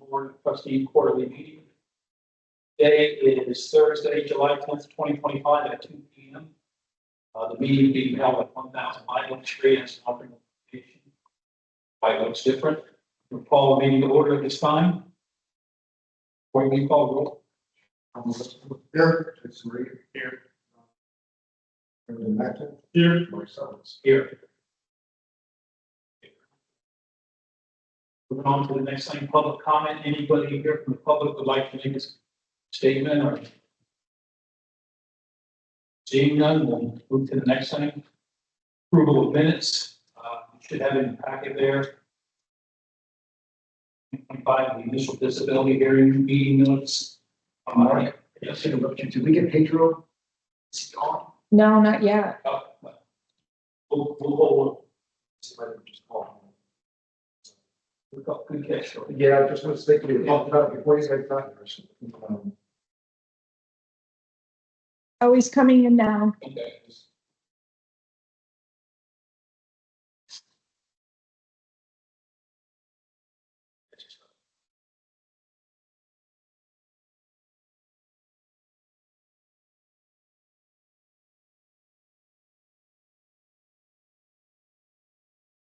Board of Trustees quarterly meeting. Today is Thursday, July 10th, 2025 at 2 p.m. The meeting being held at 1000 Highland Street as an alternate location. By looks different. We'll call the meeting to order at this time. Before we call roll. Here, it's Marie. Here. Brendan Mackin. Here. Myself. Here. Moving on to the next thing, public comment. Anybody here from the public would like to make a statement or? Seeing none, we'll move to the next thing. Approval of minutes. You should have it in the packet there. 25, the initial disability hearing meeting notes. Yes, did we get Pedro? Is he gone? No, not yet. We'll See if I can just call him. good catch. Yeah, I just was thinking, we talked about it before he's got time. Oh, he's coming in now. Okay.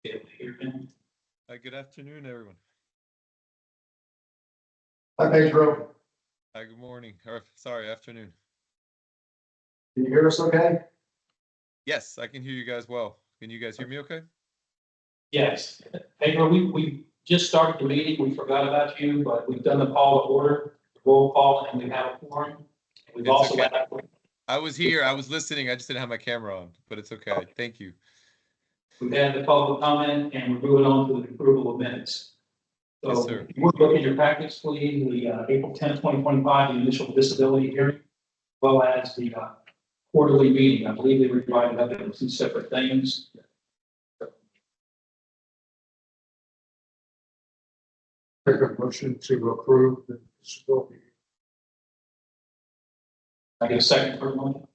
Able to hear him. Good afternoon, everyone. Hi, Pedro. Good morning, or sorry, afternoon. Can you hear us okay? Yes, I can hear you guys well. Can you guys hear me okay? Yes. Pedro, we just started the meeting. We forgot about you, but we've done the call to order, the roll call, and we have a forum. We've It's also okay. had. I was here, I was listening, I just didn't have my camera on, but it's okay. Thank you. We've had the public comment and we're moving on to the approval of minutes. Yes, So sir. if you would look at your packets, please, the April 10th, 2025, the initial disability hearing, as well as the quarterly meeting. I believe they were divided up into two separate things. Take a motion to approve the disability. I get a second for a moment.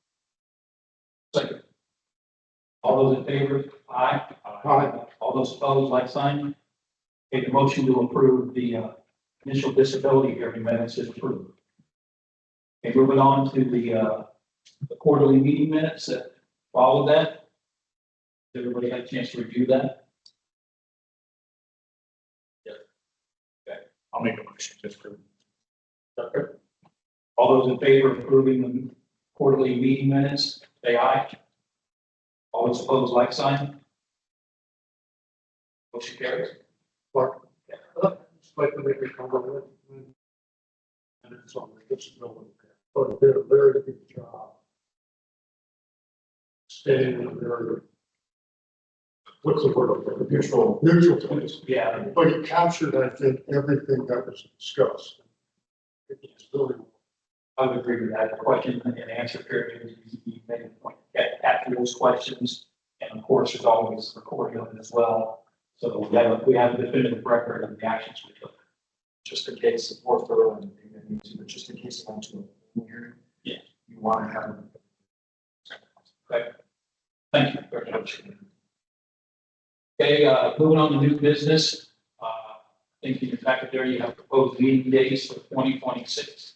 Second. All those in favor? Aye. Aye. All those opposed, like sign. Okay, the motion to approve the initial disability hearing minutes is approved. Okay, moving on to the quarterly meeting minutes that follow that. Everybody had a chance to review that? Yeah. Okay, I'll make a motion just for. All those in favor of approving the quarterly meeting minutes, say aye. All those opposed, like sign. Motion carries. Clark. Just like to make a comment. And it's on the disability. But they did a very good job. Staying there. What's the word? Neutral place. Yeah, But it captured, I think, everything that was discussed. It's really. I would agree with that. The question and answer period, you made a point, capture those questions. And of course, there's always a recording of it as well. So we have a definitive record of the actions we took. Just in case it's more thorough and but just in case it went to a hearing. Yeah. You want to have. Okay. Thank you very much. Okay, moving on to new business. I think in your packet there, you have proposed meeting dates for 2026.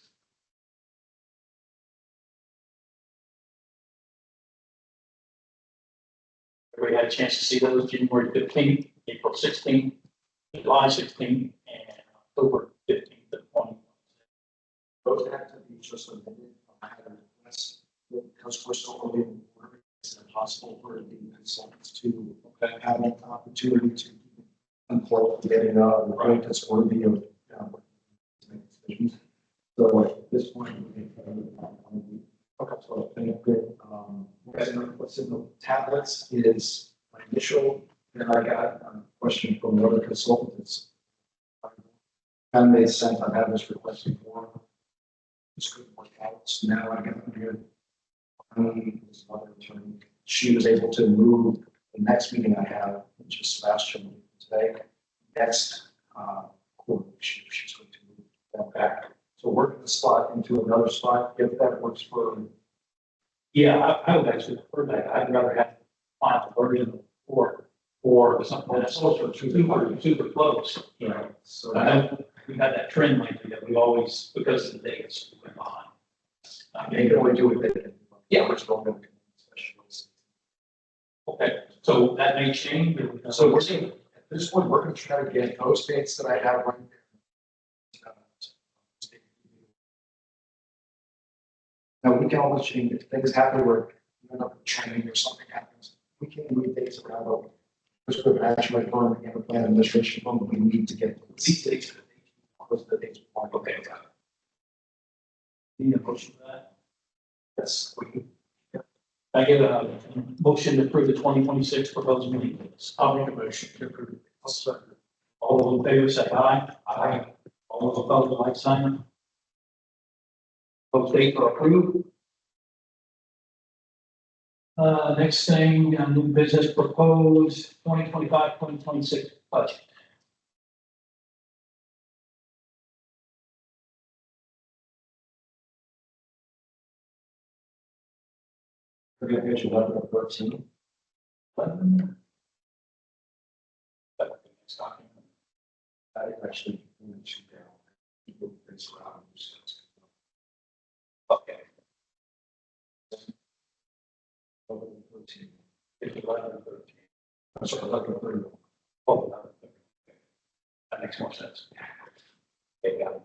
Everybody had a chance to see those, January 15th, April 16th, July 16th, and October 15th of 2020. Those have to be just amended. I had a request because we're still early in the work. It's impossible for the consultants to have an opportunity to unfold getting a report that's worthy of make decisions. So at this point, we think okay, so I think good. What's in the tablets is my initial, and I got a question from another consultant. And they sent, I've had this request before. This couldn't work out. So now I got here. She was able to move the next meeting I have, which is Sebastian today. Next quarter, she's going to move that back. So work the spot into another spot if that works for. Yeah, I would actually prefer that. I'd rather have final version of the report or something that's also super close, you know. So I we've had that trend lately that we always, because of the dates, we went behind. They can only do what they can. Yeah. Which don't make specials. Okay, so that may change. So we're seeing, at this point, we're gonna try to get those dates that I have right there. Now, we can always change if things happen where you end up training or something happens. We can move dates around, but just for actually firm and the plan administration, we need to get These dates. those are the dates. Okay, got it. Need a motion for that? Yes. I get a motion to approve the 2026 proposed meeting minutes. I'll make a motion to approve. I'll second. All those in favor say aye. Aye. All those opposed, like sign. Both dates are approved. Next thing, new business proposed 2025-2026 budget. We're gonna get you level of 13. Next document. I actually want to down. People face around. Okay. Level of 13. It's 11:13. I'm sorry, level of 30. Oh, 11:13. That makes more sense. Okay, got it.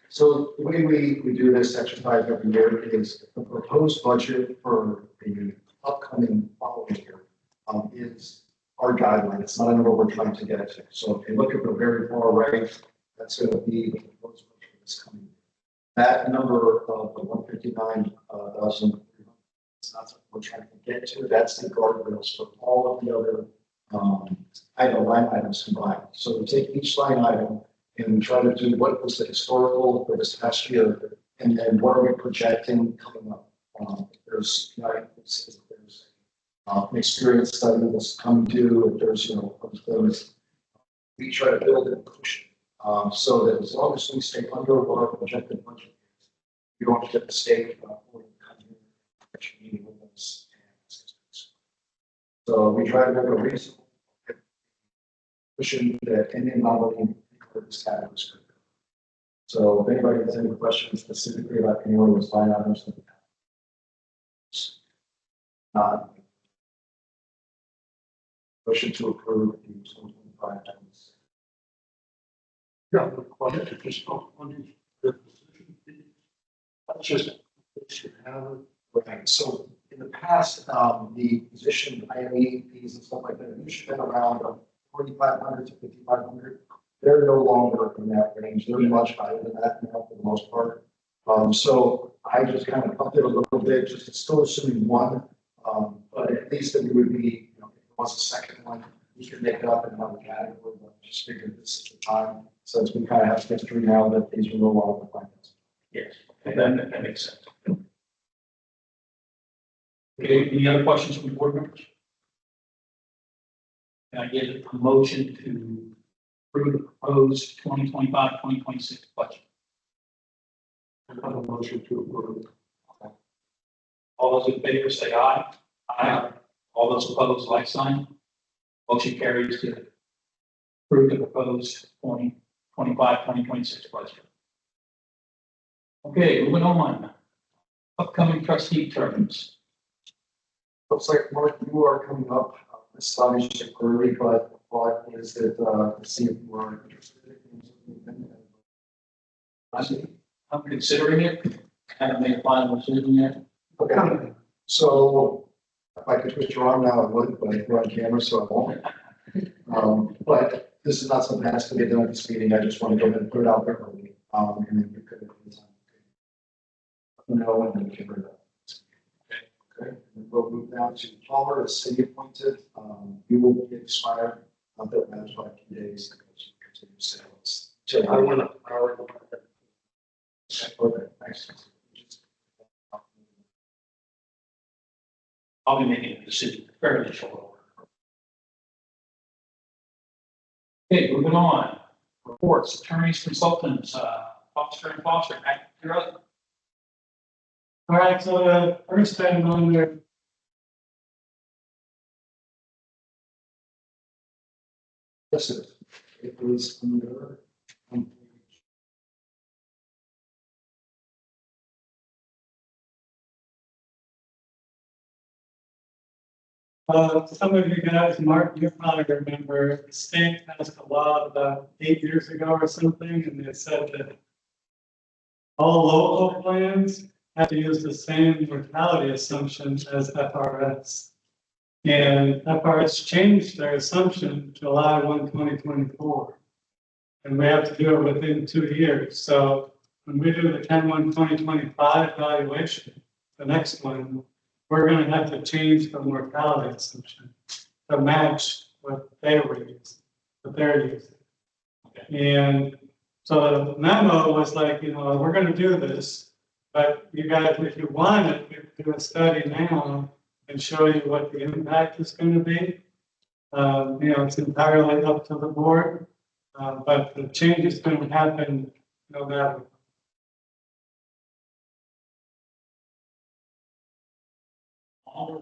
So the way we do this exercise every year is the proposed budget for the upcoming following year is our guideline. It's not a number we're trying to get to. So if you look at the very far right, that's going to be the proposed budget for this coming year. That number of the 159,000, it's not something we're trying to get to. That's the guardrails for all of the other line items combined. So we take each line item and we try to do what was the historical for this past year, and then what are we projecting coming up? There's, there's an experience study that's coming due, if there's, things, we try to build a cushion, so that as long as we stay under what our projected budget is, you don't get the state for you to come here and meeting with us. So we try to make a reasonable cushion that any anomaly this category. So if anybody has any questions specifically about any of those line items, motion to approve the 2025 items. Yeah, the question just on the position. That's just, they should have it. Right, so in the past, the position IME fees and stuff like that, usually been around 4,500 to 5,500. They're no longer in that range. They're much higher than that now for the most part. So I just kind of upped it a little bit, just it's still assuming one, but at least that we would be, if it was a second one, we could make it up in another category. But I just figured this is the time, since we kind of have history now that these are no longer finance. Yes, okay, that makes sense. Okay, any other questions from the board members? Can I get a motion to approve the proposed 2025-2026 budget? I have a motion to approve. All those in favor say aye. Aye. All those opposed, like sign. Motion carries to approve the proposed 2025-2026 budget. Okay, moving on. Upcoming trustee terms. Looks like, Mark, you are coming up, this is obviously early, but what is it, to see if you are interested in something? I'm considering it. Haven't made a final decision yet. Okay, so if I could twist your arm now, I would, but we're on camera, so I won't. But this is not something that has to be done at this meeting. I just want to go ahead and put it out there early. And then you could, and then we can bring it up. Okay, and we'll move down to Palmer, as city appointed. You will be expired, that matters by 2 days. Because you continue sales. So I want to, Okay, thanks. I'll be making a decision fairly short order. Okay, moving on. Reports, attorneys, consultants, Foster and Foster, you're up. all right, so the first item on there. Yes, sir. It was under. Some of you guys, Mark, you probably remember, the state passed a law about 8 years ago or something, and they said that all local plans have to use the same mortality assumption as FRS. And FRS changed their assumption July 1, 2024. And we have to do it within 2 years. So when we do the 10/1/2025 valuation, the next one, we're gonna have to change the mortality assumption to match what they were using, what they're using. And so the memo was like, we're gonna do this, but you guys, if you want it, we can do a study now and show you what the impact is gonna be. It's entirely up to the board, but the change is gonna happen no matter. Well,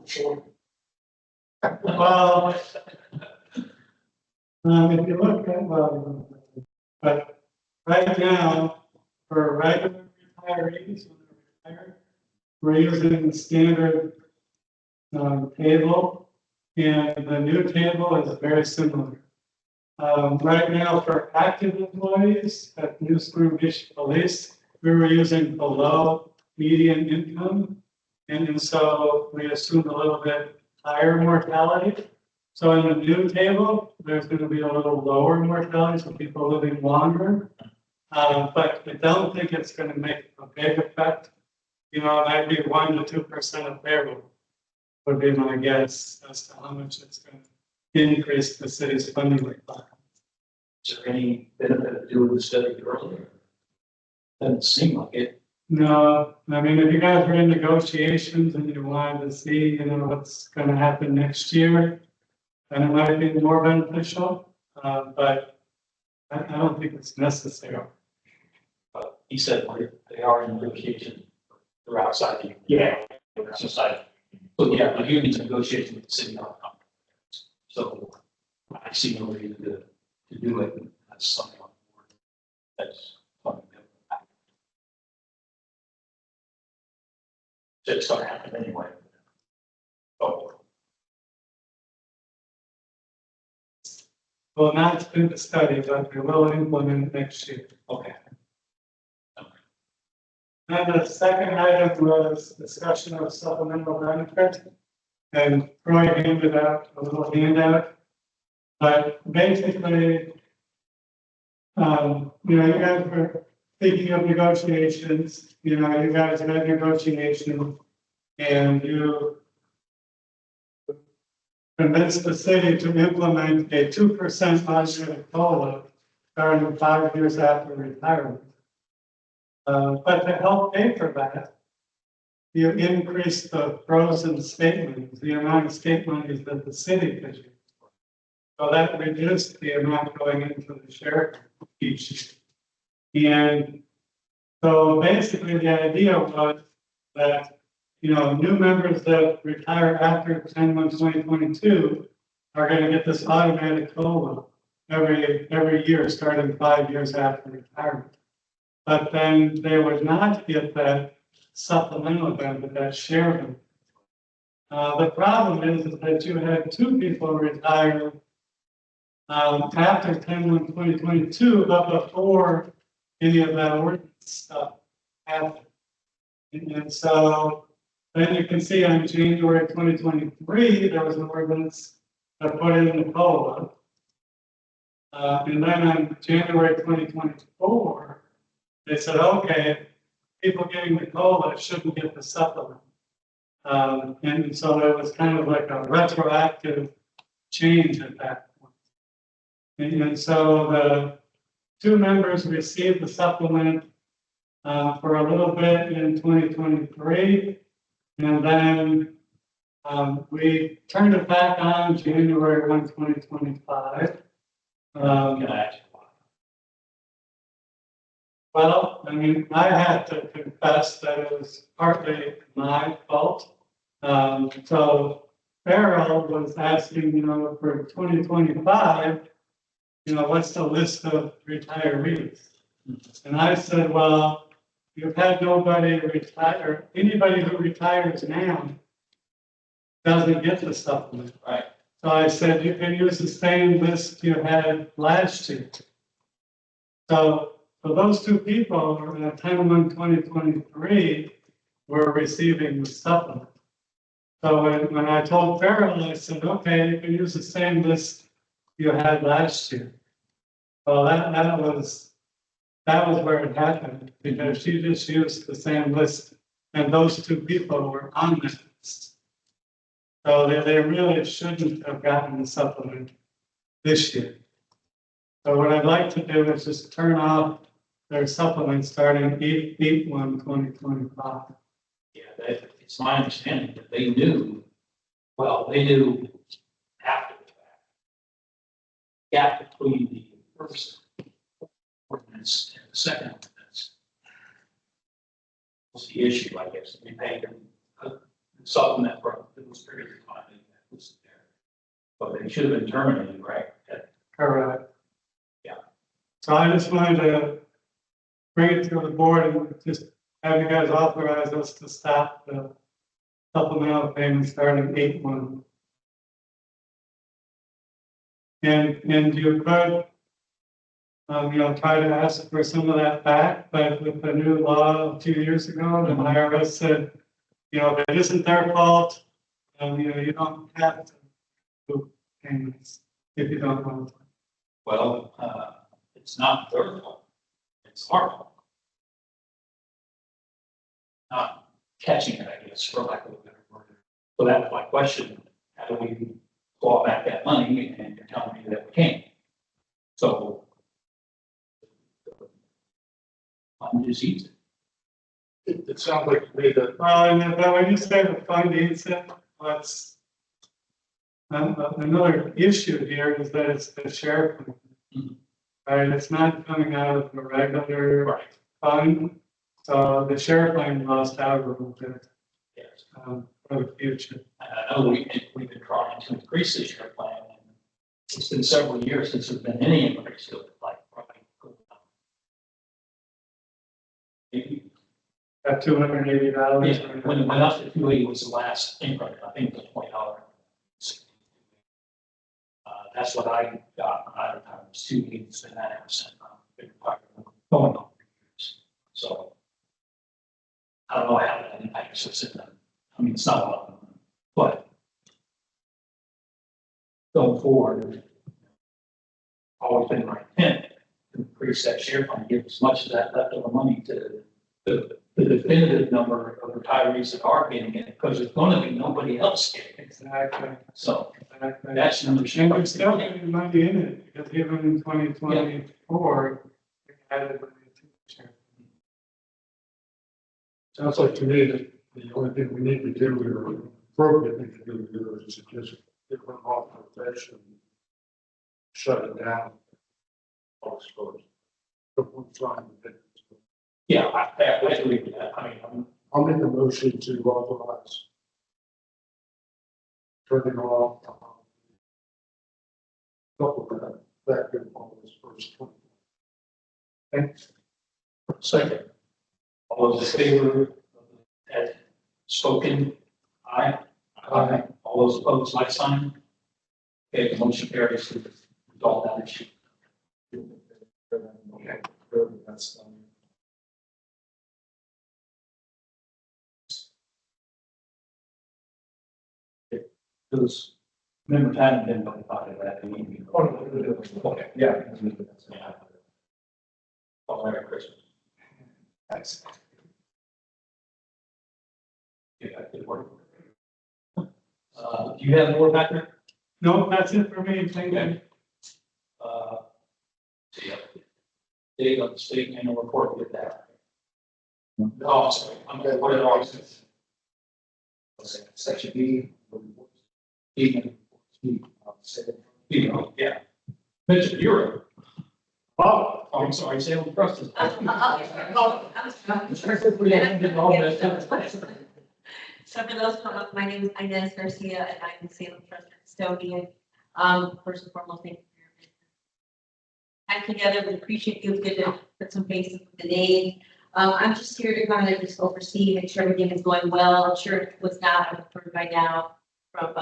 if you look at, but right now, for regular retirees, when they're retired, we're using the standard table, and the new table is very similar. Right now, for active employees at New Spring Beach Police, we were using below median income. And so we assumed a little bit higher mortality. So in the new table, there's going to be a little lower mortality, so people living longer. But I don't think it's going to make a big effect. It might be 1 to 2% of payroll would be my guess as to how much it's going to increase the city's funding requirement. Is there any benefit of doing the study earlier? Doesn't seem like it. No, I mean, if you guys are in negotiations and you wanted to see, what's going to happen next year, then it might be more beneficial. But I don't think it's necessary. But he said they are in negotiation. They're outside the. Yeah. Society. So yeah, the union's negotiating with the city on it. So I see no reason to do it. That's something on the board. That's something that. It's gonna happen anyway. Oh, Well, not in the study, but we will implement it next year. okay. And the second item was discussion of supplemental benefit. And Troy handed out a little handout. But basically, you guys were thinking of negotiations, you guys had negotiations and you convinced the city to implement a 2% automatic COLA starting 5 years after retirement. But to help pay for that, you increase the frozen state monies, the amount of state monies that the city pays you. So that reduced the amount going into the sheriff each year. And so basically the idea was that, new members that retire after 10/1/2022 are going to get this automatic COLA every year, starting 5 years after retirement. But then they would not get that supplemental benefit, that share benefit. The problem is that you had 2 people retire after 10/1/2022, but before any of that ordinance stuff happened. And so then you can see on January 2023, there was an ordinance that put in the COLA. And then on January 2024, they said, okay, people getting the COLA shouldn't get the supplement. And so there was kind of like a retroactive change at that point. And so the 2 members received the supplement for a little bit in 2023. And then we turned it back on January 1, 2025. Can I ask you why? Well, I mean, I had to confess that it was partly my fault. So Farrell was asking, for 2025, what's the list of retirees? And I said, well, you've had nobody retire, anybody who retires now doesn't get the supplement. Right. So I said, you can use the same list you had last year. So for those two people, at 10/1/2023, were receiving the supplement. So when I told Farrell, I said, okay, you can use the same list you had last year. Well, that was where it happened, because she just used the same list, and those two people were on that list. So they really shouldn't have gotten the supplement this year. So what I'd like to do is just turn off their supplement starting 8/1/2025. Yeah, it's my understanding that they knew, they knew after the fact. Gap between the first ordinance and the second ordinance was the issue, I guess. We paid them a supplement for those periods of time that was there. But they should have been terminated, right? Correct. Yeah. So I just wanted to bring it to the board and just have you guys authorize us to stop the supplemental payment starting 8/1. And you could, try to ask for some of that back, but with the new law 2 years ago, the IRS said, if it isn't their fault, you don't have to do payments if you don't want to. Well, it's not their fault. It's our fault. Not catching it, I guess, for lack of a better word. So that's my question. How do we claw back that money? And you're telling me that we can't. So I'm just easy. It sounds like to me that Well, and then when you say the fund needs it, what's another issue here is that it's the share plan. Mhm. Right, it's not coming out of the regular Right. fund, so the share plan lost out a little bit, Yes. for the future. And I know we've been trying to increase this share plan. And it's been several years since there's been any increase to it, like probably. Maybe. That $280. Yeah, when it went up to 280 was the last increment, I think the $20. That's what I got, I was 280, it's been 90%. Going on for years. So. I don't know how that impacts us in them. I mean, it's not a lot, but. Going forward. Always been my intent to increase that share fund, give as much of that leftover money to the definitive number of retirees that are getting it, because there's gonna be nobody else getting it. Exactly. So Exactly. that's number And we're still getting money in it, because even in 2024, we added money to the share. sounds like to me that the only thing we need to do, or appropriate thing to do here is to just give them authorization. Shut it down. All exposed. But we're trying to. Yeah, I agree with that. I mean, I'll make a motion to authorize. Turning off. Couple of that good on this first one. Thanks. second. All those in favor as spoken, aye. Aye. All those opposed, like sign. Okay, the motion carries to resolve that issue. Okay, that's, Those members hadn't been notified of that. Okay, yeah. Yeah. Oh, Merry Christmas. that's, Yeah, good work. Do you have more back there? No, that's it for me, thank you. Okay. Yeah. Date on the state annual report with that. No, sorry, I'm gonna put it on. section B. Even, Say yeah. Mitchell, you're. Oh, I'm sorry, Salem Trust is. So for those, my name is Inez Garcia and I'm Salem Trust custodian. First and foremost, thank you for your business. Time together, we appreciate you. It's good to put some faces with the name. I'm just here to kind of just oversee, make sure everything is going well. I'm sure it was not approved by now. from,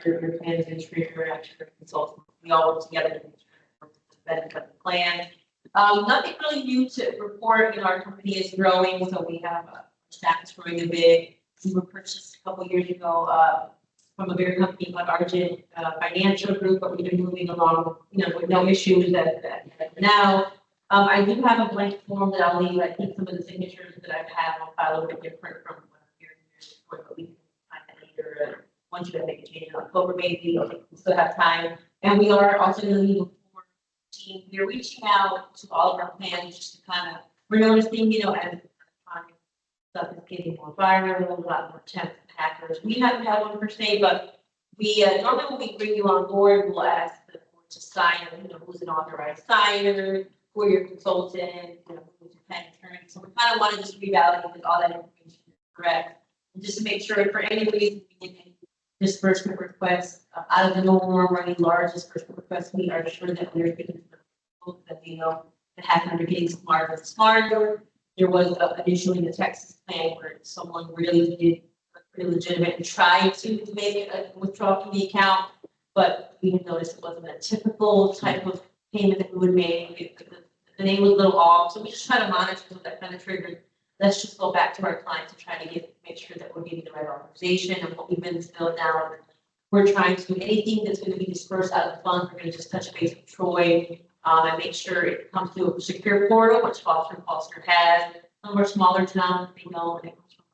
your plan administrator, actually, consultant. We all work together to benefit of the plan. Nothing really new to report. You know, our company is growing, so we have, staff is growing a bit. We were purchased a couple years ago, from a bigger company called Argent, Financial Group, but we've been moving along, you know, with no issues that now. I do have a blank form that I'll leave. I think some of the signatures that I have, I'll file a little bit different from what I'm hearing here, but we can find that later. Once you have make a change in October, maybe we still have time. And we are also going to leave a form team. We're reaching out to all of our plans just to kind of, we're noticing, you know, as stuff is getting more viral, a lot more attempts at hackers. We haven't had one per se, but we normally when we bring you on board, we'll ask the board to sign, you know, who's an authorized signer, who are your consultant, you know, who's your plan attorney. So we kind of want to just revalidate that all that information is correct. And just to make sure for any reason we get any disbursement requests out of the norm or any large disbursement requests, we are sure that we're getting that we know the hackers are getting smarter and smarter. There was initially the Texas plan where someone really did pretty legitimate and tried to make a withdrawal from the account, but we noticed it wasn't a typical type of payment that we would make. The name was a little off, so we just try to monitor what that kind of triggered. Let's just go back to our client to try to make sure that we're getting the right authorization and what we've been still now. We're trying to do anything that's going to be dispersed out of the fund. We're going to just touch base with Troy and make sure it comes through a secure portal, which Foster has. Some of our smaller towns, they know, and it comes from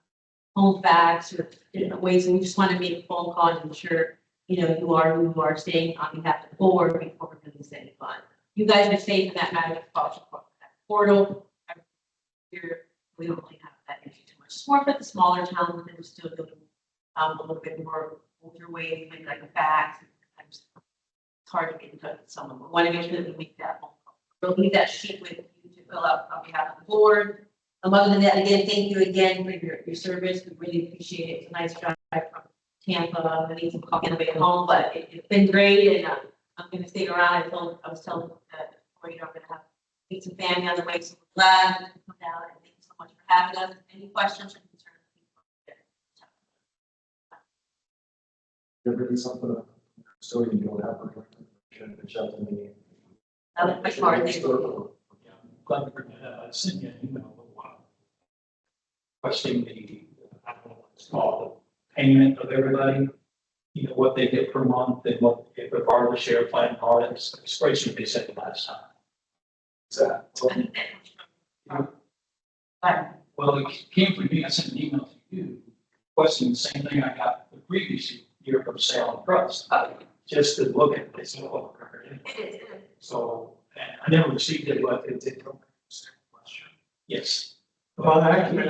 home fax or different ways. And we just want to make a phone call and ensure, you know, you are who you are staying on behalf of the board before we're going to send fund. You guys are safe in that matter. Foster portal. We don't really have that issue too much. It's more for the smaller towns that are still doing a little bit more older ways, maybe like a fax. It's hard to get in touch with someone. We want to make sure that we make that phone call. We'll leave that sheet with you to fill out on behalf of the board. Other than that, again, thank you again for your service. We really appreciate it. It's a nice drive from Tampa. I need some coffee on the way home, but it's been great. And I'm going to stay around. I was telling that you know, I'm going to have meet some family on the way. So we're glad to come down and thank you so much for having us. Any questions or concerns? There really something, so you don't have to reach out to me. I like my card. Thank you. Yeah, I'm glad to bring that up. I sent you an email a little while requesting the, I don't know what it's called, the payment of everybody, you know, what they get per month and what if they're part of the share plan, all that spreadsheet they sent the last time. I think that comes from- But Well, it came from me. I sent an email to you requesting the same thing I got the previous year from Sale and Trust. Just to look at this. it is. So, and I never received it, but it did come. Yes. Well, actually,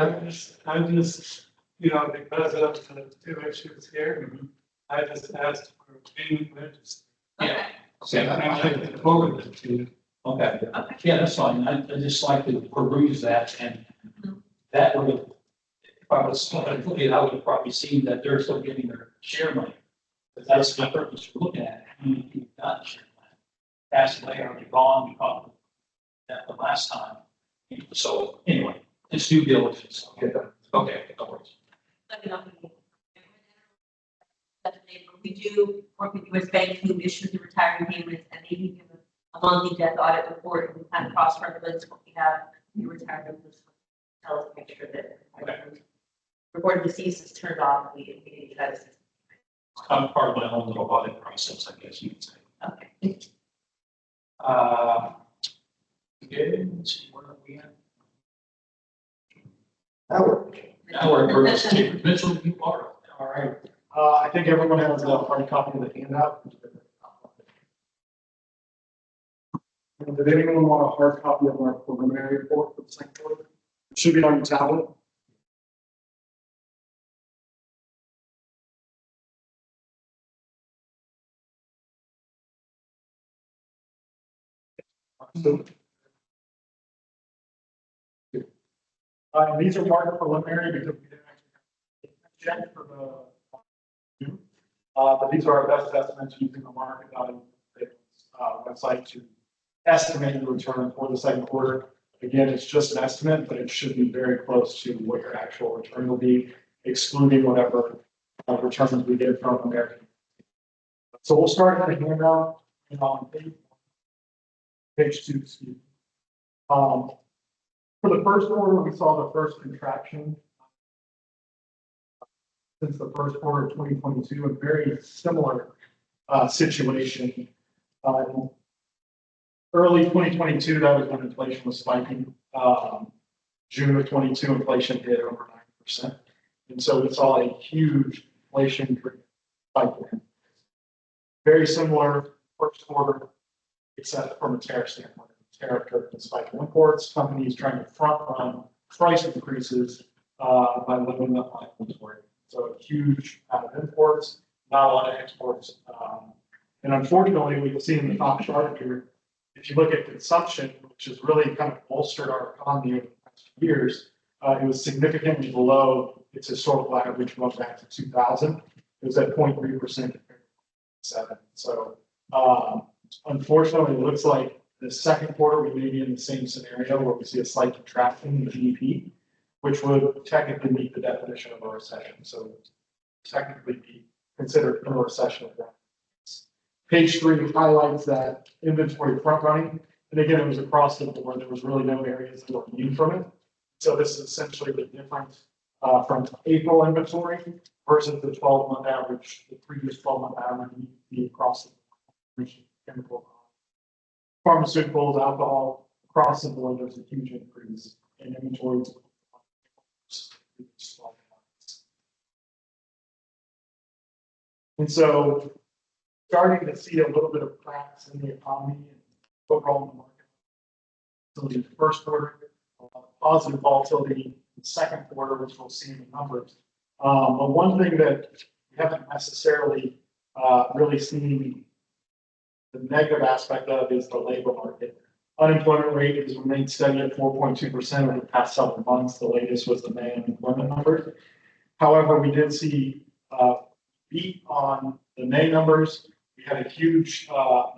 I'm just, you know, because of the two issues here, I just asked for a payment register. Yeah. Okay. And I forwarded it to you. Okay. Okay. Yeah, that's fine. I just like to peruse that and that would have, if I was looking, I would have probably seen that they're still getting their share money. But that's the purpose we're looking at. How many people got share money? Passed away, already gone, we caught that the last time. So anyway, it's due diligence. Okay, no worries. Let me know. We do work with US Bank who issues the retirement payments and they give a monthly death audit report and we kind of cross-reference what we have in the retirement. Tell us to make sure that report of deceased is turned off. We try to. It's kind of part of my own little audit process, I guess you could say. Okay. Okay, let's see, where are we at? That worked. Now we're at Curtis Chamber. Mitchell, you are. All right. I think everyone has a hard copy of the handout. Did anyone want a hard copy of our preliminary report for the second quarter? It should be on your tablet. These are marked preliminary because we didn't actually check for the. But these are our best estimates using the market value website to estimate the return for the second quarter. Again, it's just an estimate, but it should be very close to what your actual return will be, excluding whatever returns we get from American. So we'll start at the handout and on page 2, excuse me. For the first quarter, we saw the first contraction since the first quarter of 2022, a very similar situation. Early 2022, that was when inflation was spiking. June of 22, inflation hit over 9%. And so we saw a huge inflation spike. Very similar first quarter, except from a tariff standpoint. Tariff driven spike in imports, companies trying to front run price increases by living up on inventory. So a huge amount of imports, not a lot of exports. And unfortunately, we can see in the top chart here, if you look at consumption, which has really kind of bolstered our economy over the past few years, it was significantly below its historical average going back to 2000. It was at 0.3% compared to 7%. So unfortunately, it looks like the second quarter we may be in the same scenario where we see a slight contraction in GDP, which would technically meet the definition of a recession. So technically be considered a recession event. Page 3 highlights that inventory front running. And again, it was across the board. There was really no areas that were immune from it. So this is essentially the difference from April inventory versus the 12-month average, the previous 12-month average across the board. Chemical, pharmaceuticals, alcohol, across the board, there's a huge increase in inventories. And so starting to see a little bit of cracks in the economy and overall in the market. So in the first quarter, positive volatility in the second quarter, which we'll see in the numbers. But one thing that we haven't necessarily really seen the negative aspect of is the labor market. Unemployment rate has remained steady at 4.2% over the past several months. The latest was the May unemployment numbers. However, we did see beat on the May numbers. We had a huge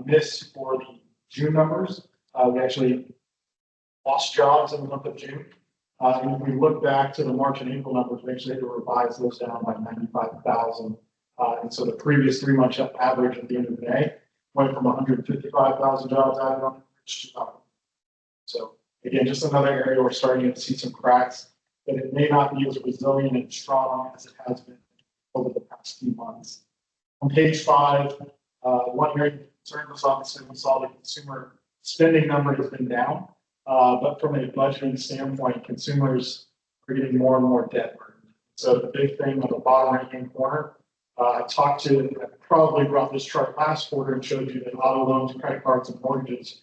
miss for the June numbers. We actually lost jobs in the month of June. And if we look back to the March and April numbers, we actually had to revise those down by 95,000. And so the previous 3-month average at the end of May went from 155,000 jobs added on to 2,000. So again, just another area we're starting to see some cracks, but it may not be as resilient and strong as it has been over the past few months. On page 5, one area that concerned us, obviously, we saw the consumer spending number has been down, but from a budgeting standpoint, consumers are getting more and more debt burdened. So the big thing on the bottom right-hand corner, I probably brought this chart last quarter and showed you that auto loans, credit cards, and mortgages,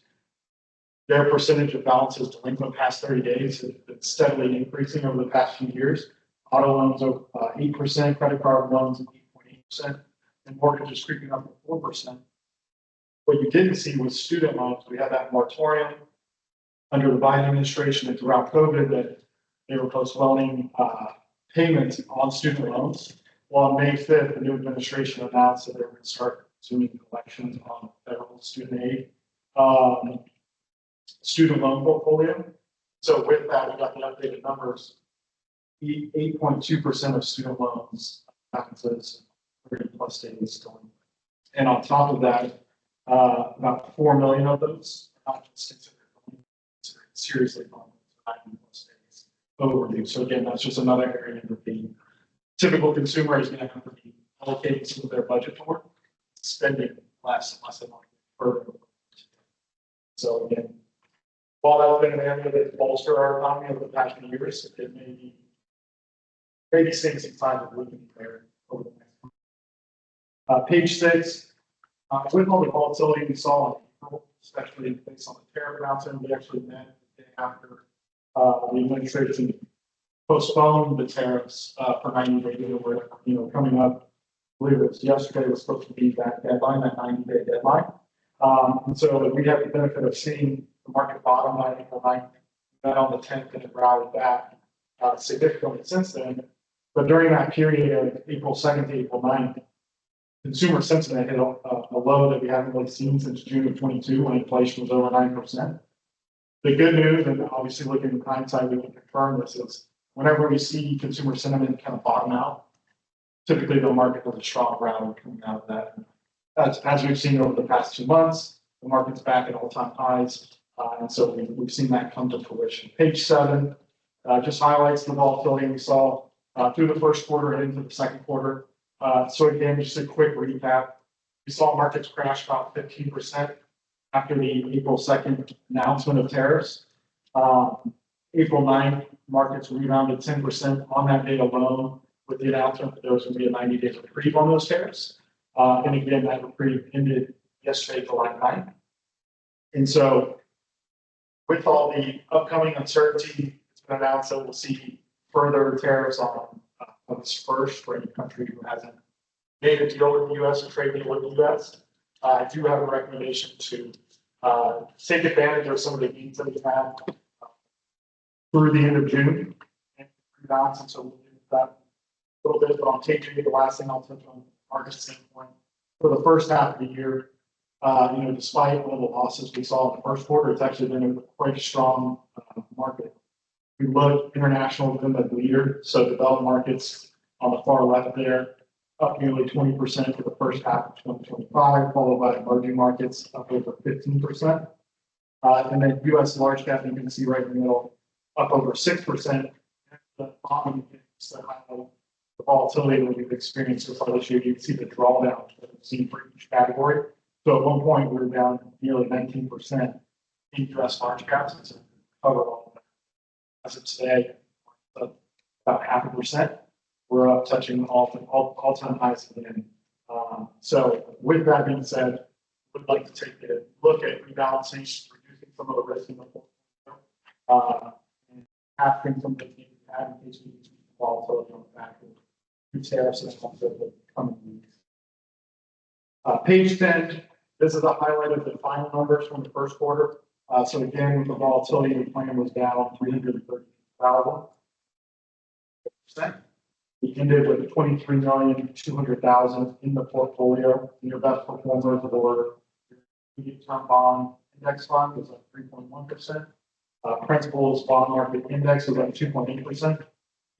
their percentage of balances delinquent past 30 days has been steadily increasing over the past few years. Auto loans are 8%, credit card loans 8.8%, and mortgages creeping up to 4%. What you didn't see was student loans. We had that moratorium under the Biden administration and throughout COVID that they were postponing payments on student loans. Well, on May 5th, the new administration announced that they were going to start resuming collections on federal student aid, student loan portfolio. So with that, we got the updated numbers. 8.2% of student loans balances 30+ days delinquent. And on top of that, about 4 million of those are not just considered seriously delinquent, 90+ days overdue. So again, that's just another area that the typical consumer is going to have to be allocating some of their budget for, spending less and less and further. So again, while that's been an area that's bolstered our economy over the past few years, it may be seeing some signs of weakening there over the next month. Page 6, with all the volatility we saw in April, especially based on the tariff announcement, we actually met the day after the administration postponed the tariffs for 90 days. We're coming up, I believe it was yesterday, was supposed to be that deadline, that 90-day deadline. And so we had the benefit of seeing the market bottom on April 9th, then on the 10th, and it rallied back significantly since then. But during that period of April 2nd to April 9th, consumer sentiment hit a low that we haven't really seen since June of 22 when inflation was over 9%. The good news, and obviously looking in hindsight, we can confirm this, is whenever we see consumer sentiment kind of bottom out, typically the market has a strong rally coming out of that. As we've seen over the past 2 months, the market's back at all-time highs. And so we've seen that come to fruition. Page 7 just highlights the volatility we saw through the first quarter and into the second quarter. So again, just a quick recap. We saw markets crash about 15% after the April 2nd announcement of tariffs. April 9th, markets rebounded 10% on that day alone with the announcement that there was going to be a 90-day reprieve on those tariffs. And again, that reprieve ended yesterday, July 9th. And so with all the upcoming uncertainty, it's been announced that we'll see further tariffs on August 1st for any country who hasn't made a deal with the U.S. or trade deal with the U.S. I do have a recommendation to take advantage of some of the gains that we have through the end of June and rebalance. And so we'll do that a little bit, but on page 8, the last thing I'll touch on market standpoint for the first half of the year. Despite all the losses we saw in the first quarter, it's actually been a quite strong market. We look international within the leader, so developed markets on the far left there, up nearly 20% for the first half of 2025, followed by emerging markets up over 15%. And then U.S. large cap, you can see right in the middle, up over 6%. The bottom is to highlight the volatility that we've experienced so far this year. You can see the drawdown that we've seen for each category. So at one point, we were down nearly 19% in U.S. large caps. It's covered all of that. As of today, about 0.5%. We're up touching all-time highs again. So with that being said, we'd like to take a look at rebalancing, reducing some of the risk in the portfolio, and having some of the things we have in case we need to volatility on the back of new tariffs and also the coming weeks. Page 10. This is a highlight of the final numbers from the first quarter. So again, with the volatility, the plan was down 330,000%. We ended with 23,200,000 in the portfolio. Your best performers were medium-term bond index fund was at 3.1%. Principal's bond market index was at 2.8%.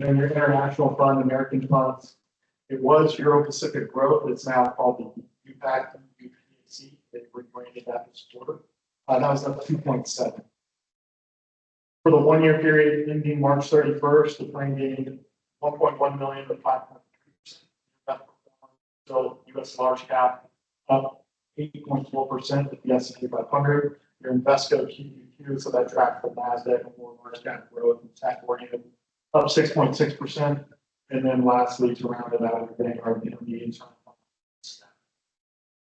And your international fund, American funds, it was Euro Pacific Growth. It's now called the UPAC. They rebranded that this quarter. That was up 2.7. For the 1 year period ending March 31st, the plan gained 1.1 million to 5.3%. So U.S. large cap up 8.4% with the S&P 500. Your Invesco QQQ, so that tracks the NASDAQ and more large cap growth and tech oriented, up 6.6%. And then lastly, to round it out, your Vanguard intermediate term.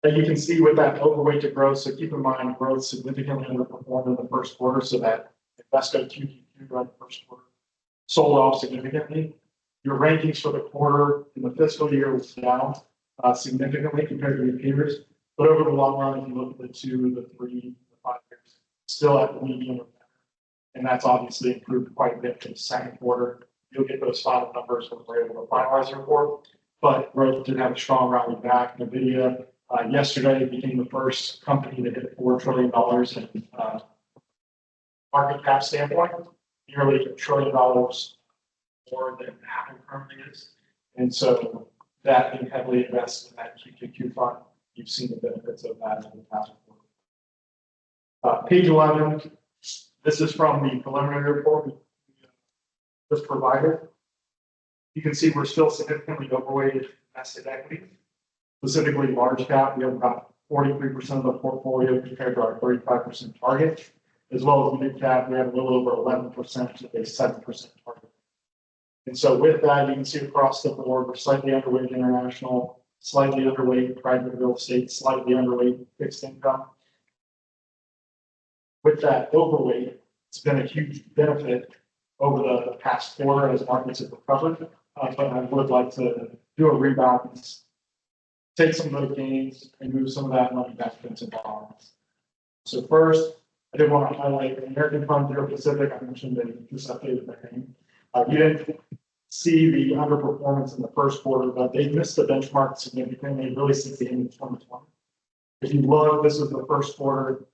And you can see with that overweight to growth, so keep in mind growth significantly underperformed in the first quarter, so that Invesco QQQ right in the first quarter sold off significantly. Your rankings for the quarter in the fiscal year was down significantly compared to your peers, but over the long run, if you look at the 2, the 3, the 5 years, still at the median or better, and that's obviously improved quite a bit in the second quarter. You'll get those final numbers when we're able to finalize the report, but growth did have a strong rally back. NVIDIA yesterday became the first company to hit $4 trillion in market cap standpoint, nearly $1 trillion more than Apple currently is. And so that being heavily invested in that QQQ fund, you've seen the benefits of that in the past quarter. Page 11, this is from the preliminary report we just provided. You can see we're still significantly overweighted invested equity. Specifically large cap, we have about 43% of the portfolio compared to our 35% target, as well as mid cap, we have a little over 11% to a 7% target. And so with that, you can see across the board, we're slightly underweight international, slightly underweight private real estate, slightly underweight fixed income. With that overweight, it's been a huge benefit over the past quarter as markets have recovered. But I would like to do a rebalance, take some of those gains and move some of that money back into bonds. So first, I did want to highlight the American Fund Euro Pacific. I mentioned they just updated their name. You didn't see the underperformance in the first quarter, but they missed the benchmark significantly, really since the end of 2020. If you look, this is the first quarter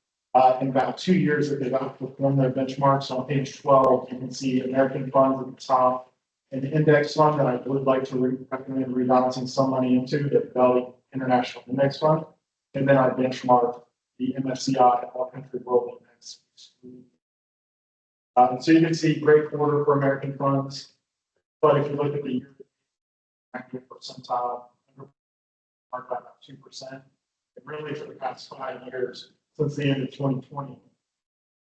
in about 2 years that they've outperformed their benchmarks. On page 12, you can see American funds at the top an index fund that I would like to recommend rebalancing some money into, the Valley International Index Fund. And then I benchmark the MSCI All Country World Index. So you can see great quarter for American funds. But if you look at the year, 90th percentile, marked by about 2%. And really for the past 5 years, since the end of 2020,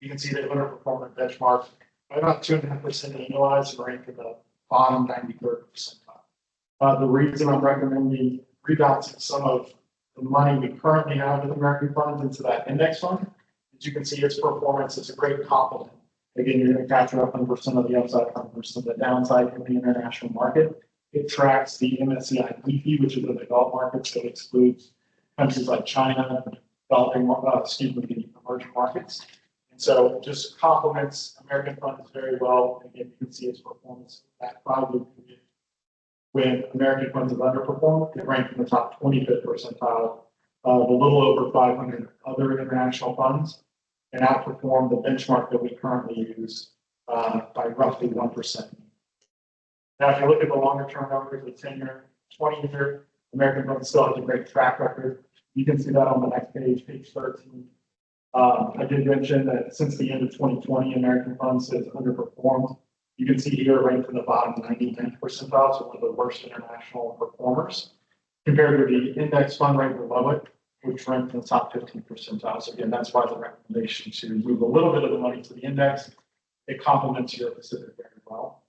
you can see they underperformed the benchmark by about 2.5% annualized and ranked in the bottom 93rd percentile. The reason I'm recommending rebalancing some of the money we currently have with American funds into that index fund, as you can see, its performance is a great complement. Again, you're going to capture 100% of the upside, 100% of the downside in the international market. It tracks the MSCI EAFE, which is the developed markets that excludes countries like China, developing, the emerging markets. And so just complements American funds very well. And again, you can see its performance that 5-year period. When American funds have underperformed, it ranked in the top 25th percentile of a little over 500 other international funds and outperformed the benchmark that we currently use by roughly 1%. Now, if you look at the longer term numbers, the 10-year, 20-year, American funds still has a great track record. You can see that on the next page, page 13. I did mention that since the end of 2020, American funds has underperformed. You can see here ranked in the bottom 99th percentile, so one of the worst international performers, compared to the index fund right below it, which ranked in the top 15th percentile. So again, that's why the recommendation to move a little bit of the money to the index, it complements your Pacific very well.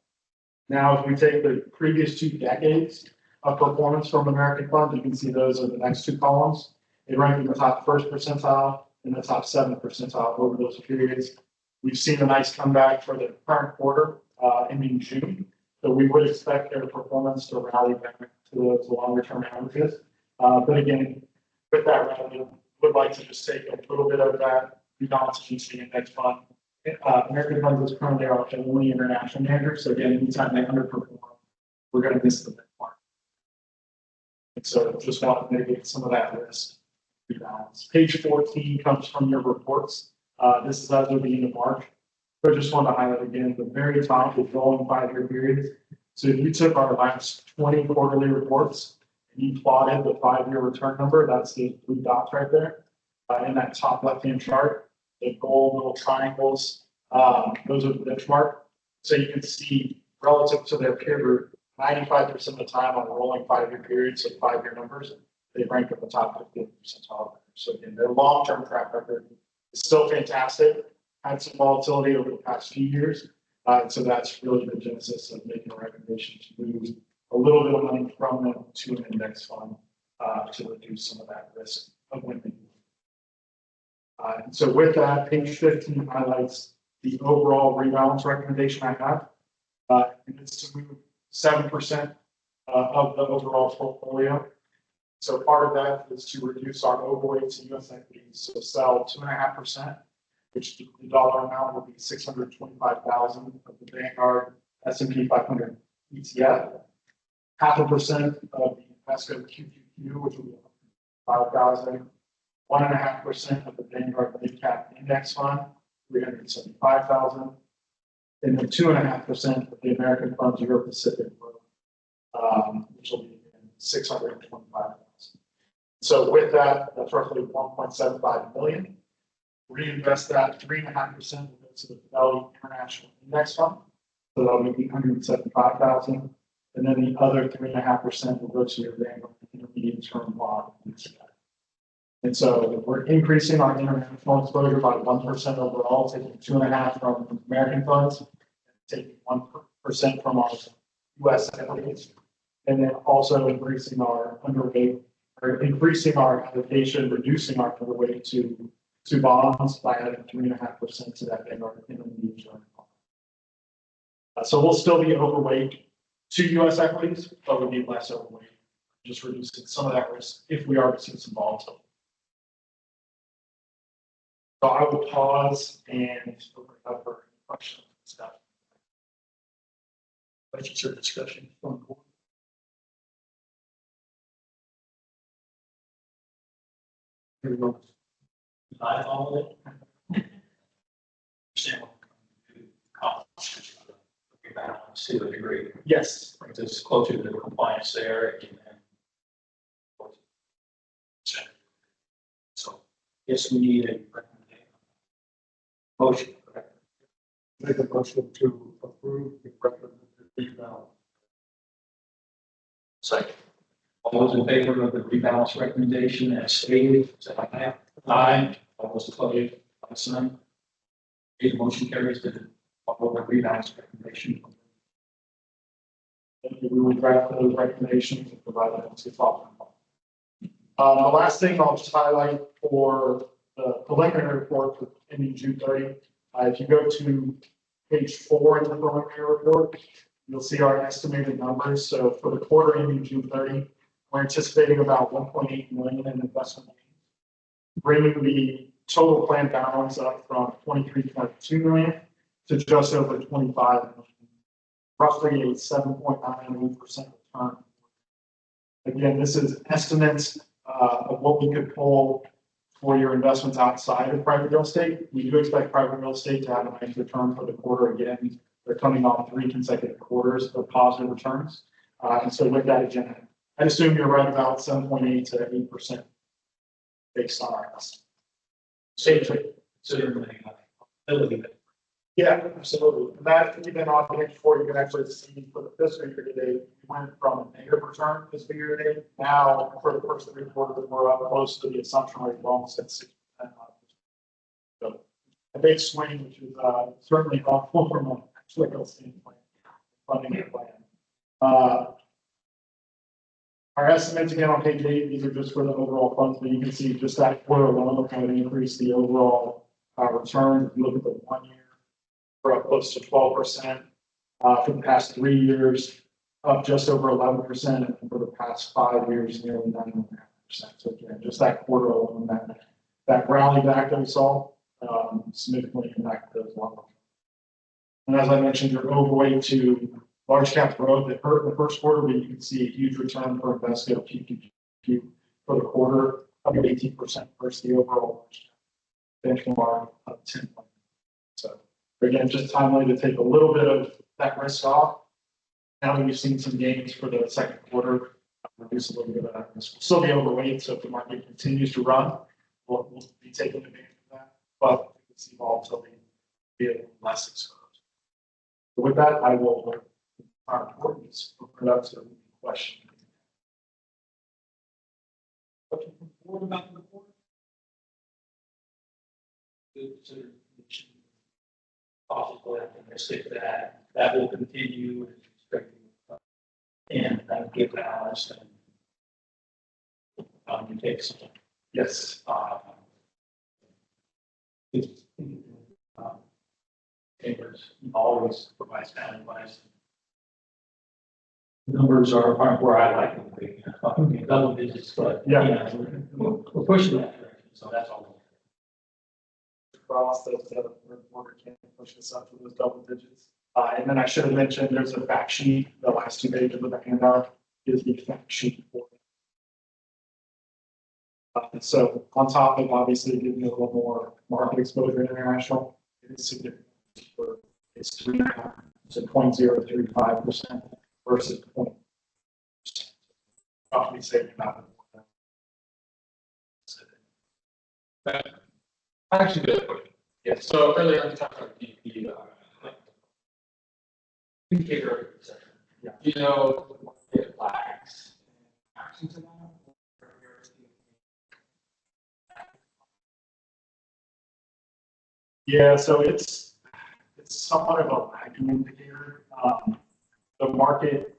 Now, if we take the previous 2 decades of performance from American funds, you can see those are the next 2 columns. They rank in the top 1st percentile and the top 7th percentile over those periods. We've seen a nice comeback for the current quarter, ending June. So we would expect their performance to rally back to those longer term averages. But again, with that rally, would like to just take a little bit of that rebalance into the index fund. American funds is currently our only international manager. So again, anytime they underperform, we're going to miss the benchmark. And so just want to mitigate some of that risk rebalance. Page 14 comes from your reports. This is as of the end of March. So I just want to highlight again the very top is rolling 5-year periods. So if you took our last 20 quarterly reports and you plotted the 5-year return number, that's the blue dots right there. In that top left-hand chart, the gold little triangles, those are the benchmark. So you can see relative to their peer group, 95% of the time on a rolling 5-year period, so 5-year numbers, they rank at the top 50th percentile. So again, their long-term track record is still fantastic. Had some volatility over the past few years. So that's really the genesis of making a recommendation to move a little bit of money from them to an index fund to reduce some of that risk of winning. And so with that, page 15 highlights the overall rebalance recommendation I have. And it's to move 7% of the overall portfolio. So part of that is to reduce our overweight to US equities. So sell 2.5%, which the dollar amount will be 625,000 of the Vanguard S&P 500 ETF. 0.5% of the Invesco QQQ, which will be 5,000. 1.5% of the Vanguard Mid Cap Index Fund, 375,000. And then 2.5% of the American Funds Euro Pacific Growth, which will be 625,000. So with that, that's roughly 1.75 million. Reinvest that 3.5% will go to the Fidelity International Index Fund. So that'll be 175,000. And then the other 3.5% will go to your Vanguard Intermediate Term Bond. And so we're increasing our international exposure by 1% overall, taking 2.5% from American funds, taking 1% from our US equities, and then also increasing our underweight, or increasing our allocation, reducing our underweight to bonds by adding 3.5% to that Vanguard Intermediate Term Bond. So we'll still be overweight to US equities, but we'll be less overweight, just reducing some of that risk if we are to see some volatility. So I will pause and open it up for questions and stuff. Questions or discussion from the board? Here we go. I follow it. Understand what to accomplish. to a degree. Yes. Brings us closer to the compliance there and. So, yes, we need a recommendation. Motion. Make a motion to approve the recommended rebalance. Second. All those in favor of the rebalance recommendation as stated, say aye. Aye. All those opposed, like sign. The motion carries to follow the rebalance recommendation. Thank you. We will draft those recommendations and provide them to follow. The last thing I'll just highlight for the preliminary report for ending June 30. If you go to page 4 in the preliminary report, you'll see our estimated numbers. So for the quarter ending June 30, we're anticipating about 1.8 million in investment gains, bringing the total plan balance up from 23.2 million to just over 25 million, roughly a 7.98% return. Again, this is estimates of what we could pull for your investments outside of private real estate. We do expect private real estate to have a nice return for the quarter. Again, they're coming off 3 consecutive quarters of positive returns. And so with that, again, I assume you're right about 7.8 to 8% based on our estimate. Safely, considering the ability. Yeah, absolutely. And that even on page 4, you can actually see for the fiscal year today, we went from a negative return fiscal year today. Now, for the first 3 quarters, we're up close to the assumption rate of almost at 6%. So a big swing, which is certainly helpful from a legal standpoint, funding the plan. Our estimates again on page 8, these are just for the overall funds, but you can see just that quarter alone kind of increase the overall return. If you look at the 1 year, we're up close to 12%. For the past 3 years, up just over 11%, and for the past 5 years, nearly 9.5%. So again, just that quarter alone, that rally back that we saw, significantly impacted those levels. And as I mentioned, you're overweight to large cap growth that hurt in the first quarter, but you can see a huge return for Invesco PQQ for the quarter, up 18% versus the overall benchmark of 10%. So again, just timely to take a little bit of that risk off. Now that we've seen some gains for the second quarter, reduce a little bit of that risk. We'll still be overweight, so if the market continues to run, we'll be taking advantage of that. But we can see volatility be a little less exposed. So with that, I will our importance open it up to question. Question from the board about the report? Consider possibly optimistic that that will continue and give balance and you take some. Yes. Chambers always provides sound advice. Numbers are where I like them to be. Double digits, but Yeah. We're pushing that direction, so that's all. Across the reporter can push this up to those double digits. And then I should have mentioned there's a fact sheet. The last 2 pages of the handout is the fact sheet for it. So on top of obviously giving you a little more market exposure international, it is significant. It's 3.5, so 0.035% versus 0.5%. Roughly saving about. Actually, good question. Yeah, so earlier on, you talked about the indicator section. Yeah. Do you know what it flags actions in that? Yeah, so it's somewhat of a lagging indicator. The market,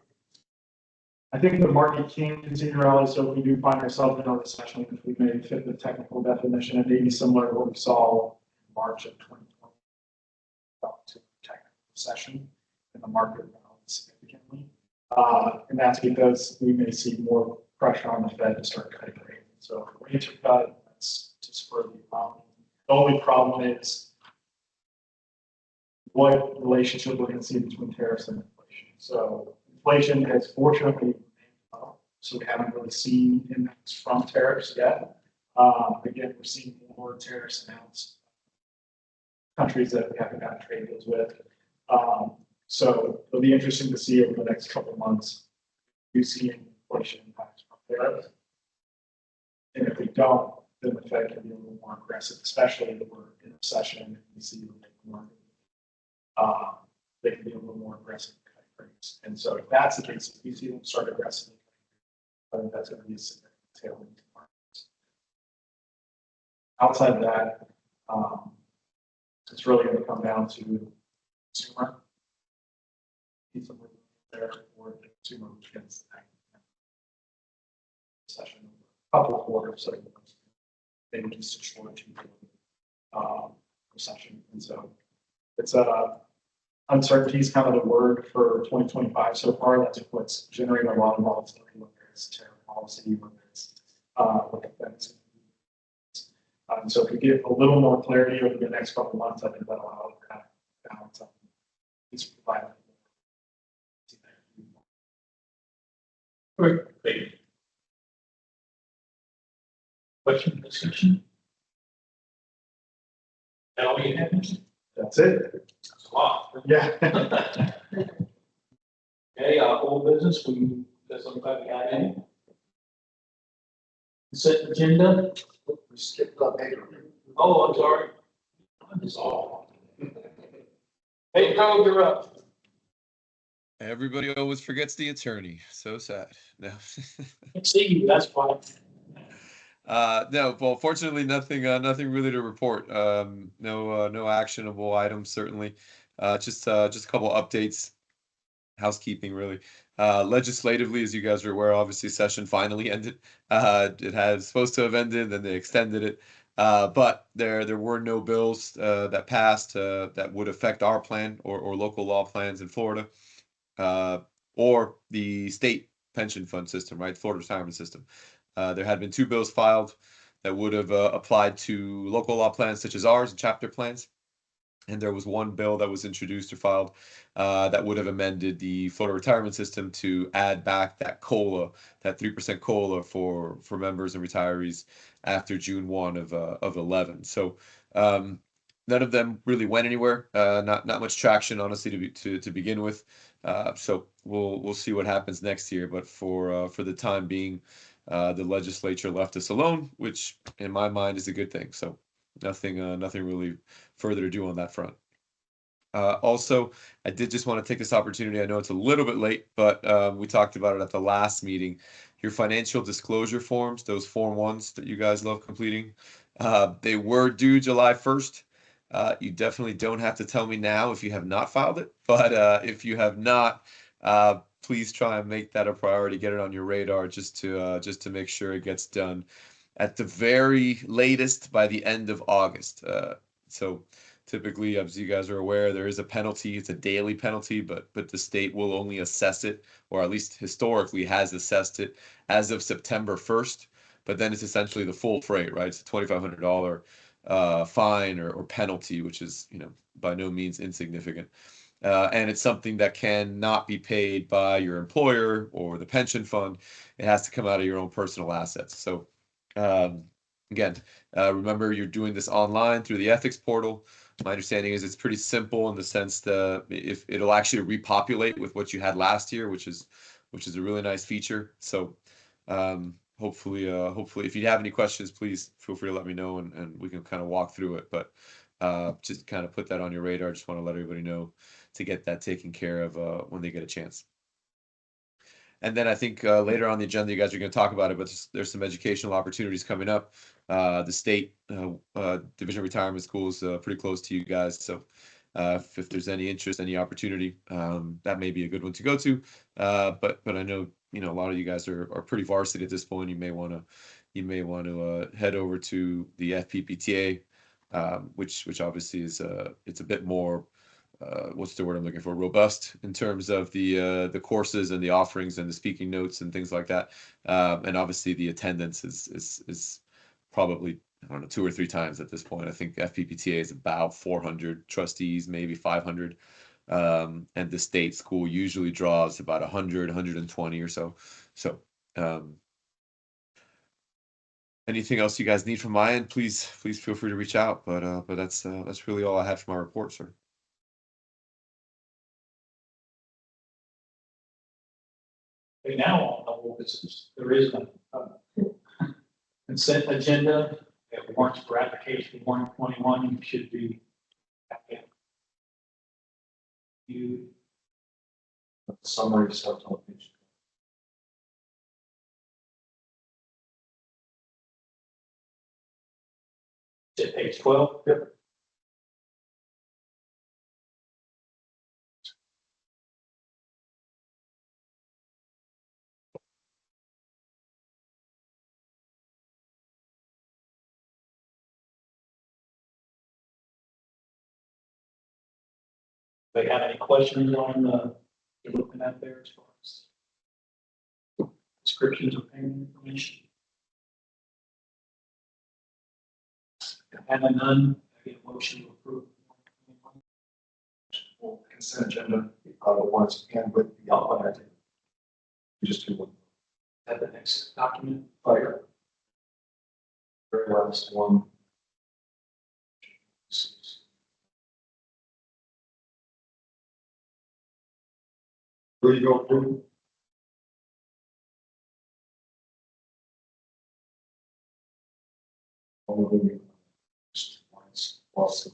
I think the market can continue to rally. So if we do find ourselves in a recession, if we may fit the technical definition, it may be similar to what we saw in March of 2020, up to technical recession, and the market rallied significantly. And that's because we may see more pressure on the Fed to start cutting rates. So if rates are cut, that's to spur the economy. The only problem is what relationship we're going to see between tariffs and inflation. So inflation has fortunately remained low, so we haven't really seen impacts from tariffs yet. Again, we're seeing more tariffs announced, countries that we haven't got trade deals with. So it'll be interesting to see over the next couple of months, if you see any inflation impacts from there. And if we don't, then the Fed can be a little more aggressive, especially if we're in a recession and we see the labor market. They can be a little more aggressive with cutting rates. And so if that's the case, if we see them start aggressively, I think that's going to be a significant tailwind to markets. Outside of that, it's really going to come down to consumer. Need some there for the consumer, which gets the session a couple of quarters, so maybe just a short recession. And so it's uncertainty is kind of the word for 2025 so far. That's what's generating a lot of volatility, whether it's tariff policy, whether it's what the Fed's. So if we get a little more clarity over the next couple of months, I think that'll help kind of balance up. It's provide. Great. Question, discussion? That all you have? That's it. That's a lot. Yeah. Okay, old business, does anybody got any? Consent agenda? We skipped up eight. Oh, I'm sorry. I'm just all. Hey, Carl, you're up. Everybody always forgets the attorney. So sad. No. See you, that's fine. No, well, fortunately, nothing really to report. No actionable items, certainly. Just a couple updates, housekeeping, really. Legislatively, as you guys are aware, obviously, session finally ended. It had supposed to have ended, then they extended it. But there were no bills that passed that would affect our plan or local law plans in Florida, or the state pension fund system, right? Florida retirement system. There had been 2 bills filed that would have applied to local law plans such as ours and chapter plans. And there was 1 bill that was introduced or filed that would have amended the Florida retirement system to add back that COLA, that 3% COLA for members and retirees after June 1 of 11. So none of them really went anywhere. Not much traction, honestly, to begin with. So we'll see what happens next year. But for the time being, the legislature left us alone, which in my mind is a good thing. So nothing really further to do on that front. Also, I did just want to take this opportunity. I know it's a little bit late, but we talked about it at the last meeting. Your financial disclosure forms, those Form 1s that you guys love completing, they were due July 1st. You definitely don't have to tell me now if you have not filed it, but if you have not, please try and make that a priority. Get it on your radar just to make sure it gets done at the very latest by the end of August. So typically, as you guys are aware, there is a penalty. It's a daily penalty, but the state will only assess it, or at least historically has assessed it as of September 1st. But then it's essentially the full freight, right? It's a $2,500 fine or penalty, which is, by no means insignificant. And it's something that cannot be paid by your employer or the pension fund. It has to come out of your own personal assets. So again, remember, you're doing this online through the ethics portal. My understanding is it's pretty simple in the sense that if it'll actually repopulate with what you had last year, which is a really nice feature. So hopefully if you have any questions, please feel free to let me know and we can kind of walk through it. But just kind of put that on your radar. Just want to let everybody know to get that taken care of when they get a chance. And then I think later on the agenda, you guys are going to talk about it, but there's some educational opportunities coming up. The state Division of Retirement School is pretty close to you guys. So if there's any interest, any opportunity, that may be a good one to go to. But I know, a lot of you guys are pretty varsity at this point. You may want to head over to the FPPTA, which obviously is it's a bit more, what's the word I'm looking for? Robust in terms of the courses and the offerings and the speaking notes and things like that. And obviously the attendance is probably, I don't know, 2 or 3 times at this point. I think FPPTA is about 400 trustees, maybe 500. And the state school usually draws about 100, 120 or so. So anything else you guys need from my end, please feel free to reach out. But that's really all I had for my report, sir. Right now, on the whole business, there is a consent agenda, we have warrants for application 121, should be. You, Summary stuff on page. at page 12. Yep. They have any questions on you're looking at there as far as descriptions of payment information? Having none, I get a motion to approve. Consent agenda, the ones and with the outline, I think. We just do one. At the next document. Fire. Very last one. Where you go to? All of them. Just once, whilst the-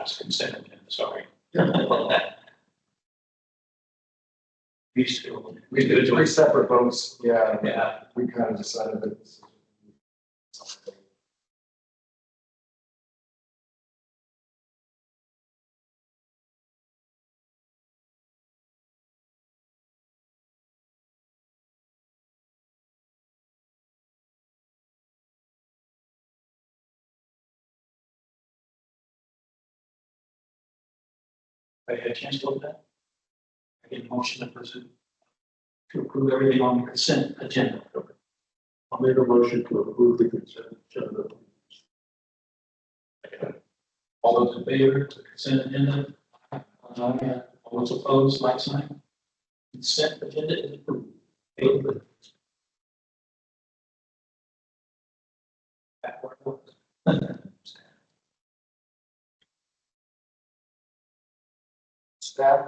It's consent agenda, sorry. Yeah. These two. We did three separate votes, yeah. Yeah. We kind of decided that this is. I had a chance to look at that. I get a motion to pursue. To approve everything on the consent agenda. I'll make a motion to approve the consent agenda. All those in favor of the consent agenda? All those opposed, like sign. Consent agenda is approved. Backward. Staff.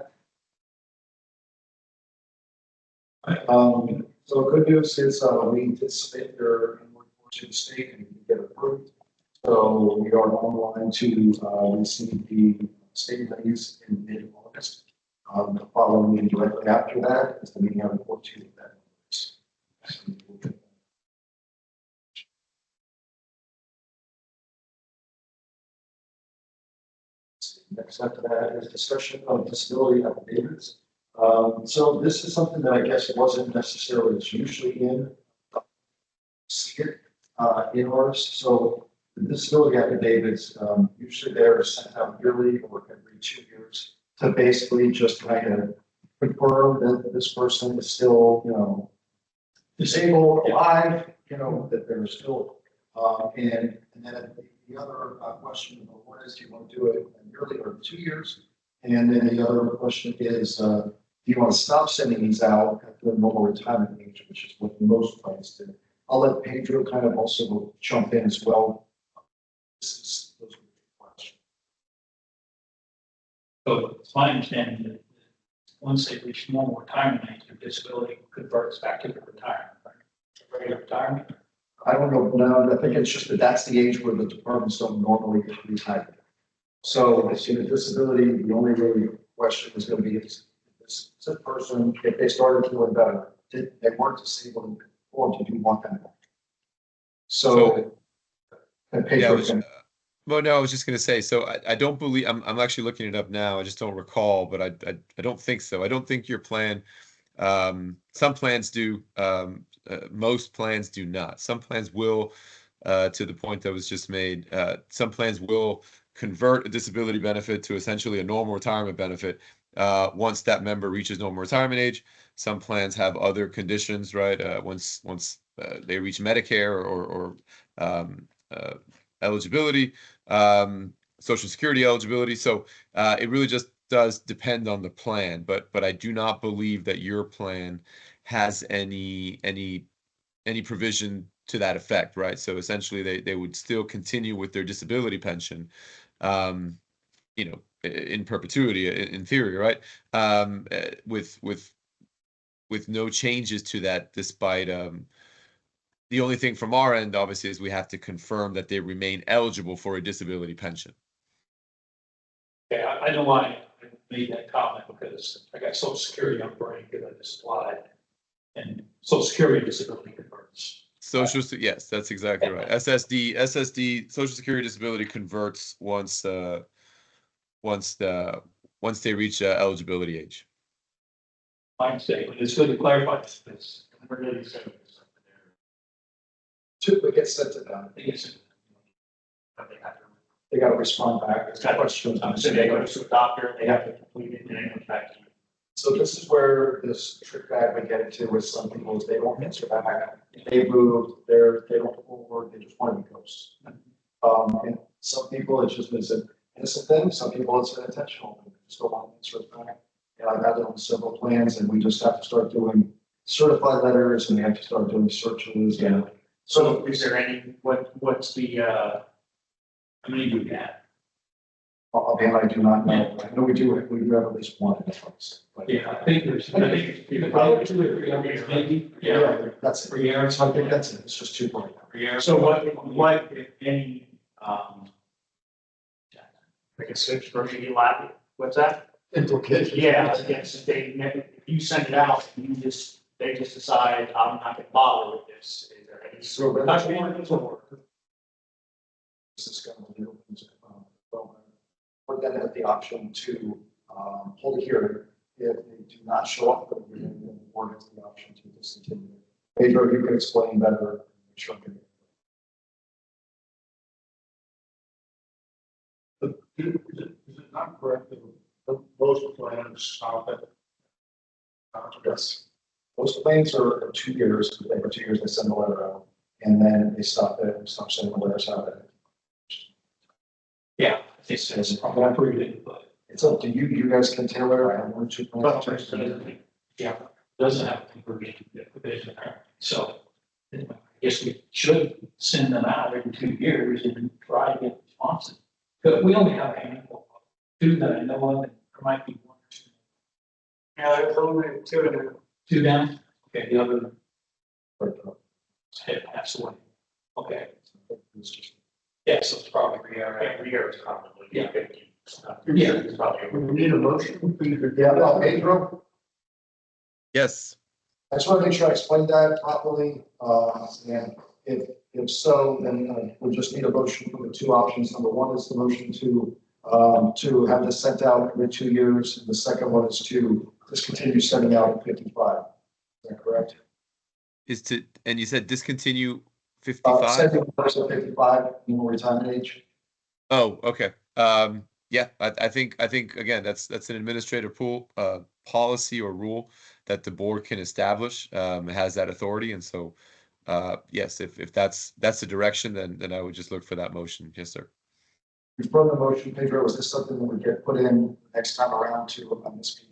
So good news is, we anticipate your invoice to the state and you get approved. So we are on line to, receive the state monies in mid-August. The following meeting directly after that is the meeting on the 14th of that. So we'll get Next after that is discussion of disability affidavits. So this is something that I guess wasn't necessarily usually in. See it, in ours. So the disability affidavits, usually they're sent out yearly or every 2 years to basically just kind of confirm that this person is still, disabled, alive, that they're still, and then the other question of what is, do you want to do it yearly or 2 years? And then the other question is, do you want to stop sending these out at the normal retirement age, which is what most plans do? I'll let Pedro kind of also jump in as well. Those are the questions. So it's my understanding that once they reach normal retirement age, their disability converts back to the retirement, right? Regular retirement. I don't know, no, I think it's just that that's the age where the departments don't normally get retired. So if you have a disability, the only really question is going to be, is this person, if they started feeling better, did they weren't disabled before, did you want them back? So. And Pedro can- Well, no, I was just going to say, so I don't believe, I'm actually looking it up now. I just don't recall, but I don't think so. I don't think your plan, some plans do, most plans do not. Some plans will, to the point that was just made, some plans will convert a disability benefit to essentially a normal retirement benefit once that member reaches normal retirement age. Some plans have other conditions, right? Once they reach Medicare or eligibility, Social Security eligibility. So it really just does depend on the plan, but I do not believe that your plan has any provision to that effect, right? So essentially they would still continue with their disability pension, in perpetuity in theory, right? With no changes to that, despite the only thing from our end, obviously, is we have to confirm that they remain eligible for a disability pension. Okay, I know why I made that comment because I got Social Security on brain because I just applied. And Social Security disability converts. Yes, that's exactly right. SSD, Social Security disability converts once they reach eligibility age. My mistake, but it's good to clarify this. We're really saying something there. Typically gets sent to them. I think it's, But they have to, They gotta respond back. it's got questions. So they go to a doctor, they have to complete it, and then it comes back to you. So this is where this trick bag we get into with some people is they don't answer back. They move, they don't forward, they just want to be ghosts. And some people, it's just an innocent thing, some people it's an intentional thing, they just don't want to answer it back. And I've had it on several plans and we just have to start doing certified letters and we have to start doing searches and. So is there any, what's the, how many do you have? Offhand, I do not know. I know we do have at least one in the place. But Yeah, I think it's probably 2 or 3 years, maybe. yeah, that's it. Per year, So I think that's it. It's just 2 right now. per year. so what if any, Like a six maybe Latin, what's that? implication. Yeah, if if you send it out, they just decide, I'm not gonna bother with this, is there any? So but that's one of the This is going to be well, or then have the option to hold a hearing if they do not show up for the hearing, then the board has the option to discontinue. Pedro, you can explain better. Make sure I'm getting it. Is it not correct that most plans stop at? Yes. Most plans are 2 years. If they were 2 years, they send a letter out, and then they stop sending the letters out. Yeah, it's probably approved it, but It's up to you. You guys can tailor. I have 1 or 2 plans. yeah, doesn't have a conversion provision there. So I guess we should send them out every 2 years and try to get responses. But we only have a handful, 2 that I know of, and there might be 1 or 2. Yeah, there's only 2 in it. 2 down? Okay, the other But, head passed away. Okay, it's just- yeah, so it's probably Every year is probably. Yeah. Yeah, it's probably. We need a motion. Yeah, Pedro, Yes. I just want to make sure I explained that properly. And if so, then we just need a motion for the 2 options. Number 1 is the motion to have this sent out every 2 years. And the second one is to discontinue sending out at 55. Is that correct? And you said discontinue 55? Sending first at 55, more retirement age. Oh, okay. Yeah, I think again, that's an administrative policy or rule that the board can establish. It has that authority. And so, yes, if that's the direction, then I would just look for that motion. Yes, sir. Before the motion, Pedro, is this something that would get put in next time around to MSPD?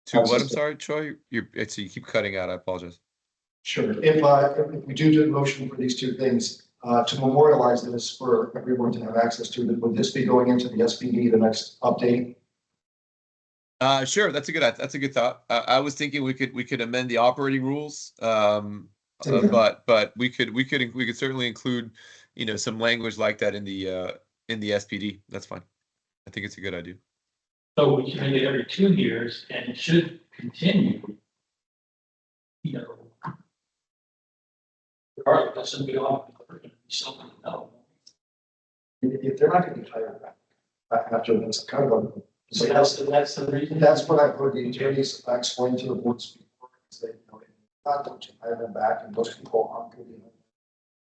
To what? I'm sorry, Troy, you keep cutting out. I apologize. Sure. If we do the motion for these 2 things, to memorialize this for everyone to have access to, would this be going into the SPD, the next update? Sure, that's a good thought. I was thinking we could amend the operating rules, but we could certainly include, some language like that in the SPD. That's fine. I think it's a good idea. So we can make it every 2 years and it should continue. Regardless, doesn't be on, something to know. If they're not going to be hired back after this, kind of a. So that's the reason. That's what I've heard the attorneys explain to the boards before, is they, not to hire them back, and most people aren't going to be,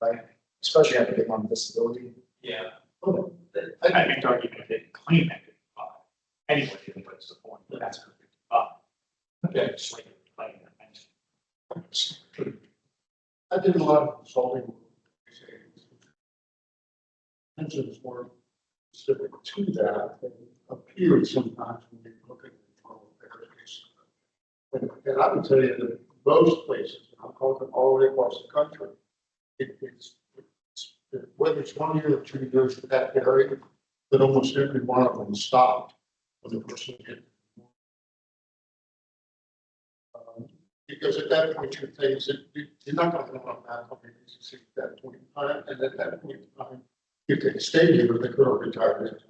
right? Especially after being on disability. Yeah. I think argument they can claim that. Anyway, what's the point? That's Okay. just like claim that. I did a lot of consulting. Pensions were specific to that, and appeared sometimes when you look at the total areas. And I would tell you that most places, and I'm talking all the way across the country, it's whether it's 1 year or 2 years for that area, that almost every one of them stopped when the person hit. Because at that point, you think that you're not going to have a map of agency at that point in time, and at that point in time, if they stayed here, they could have retired.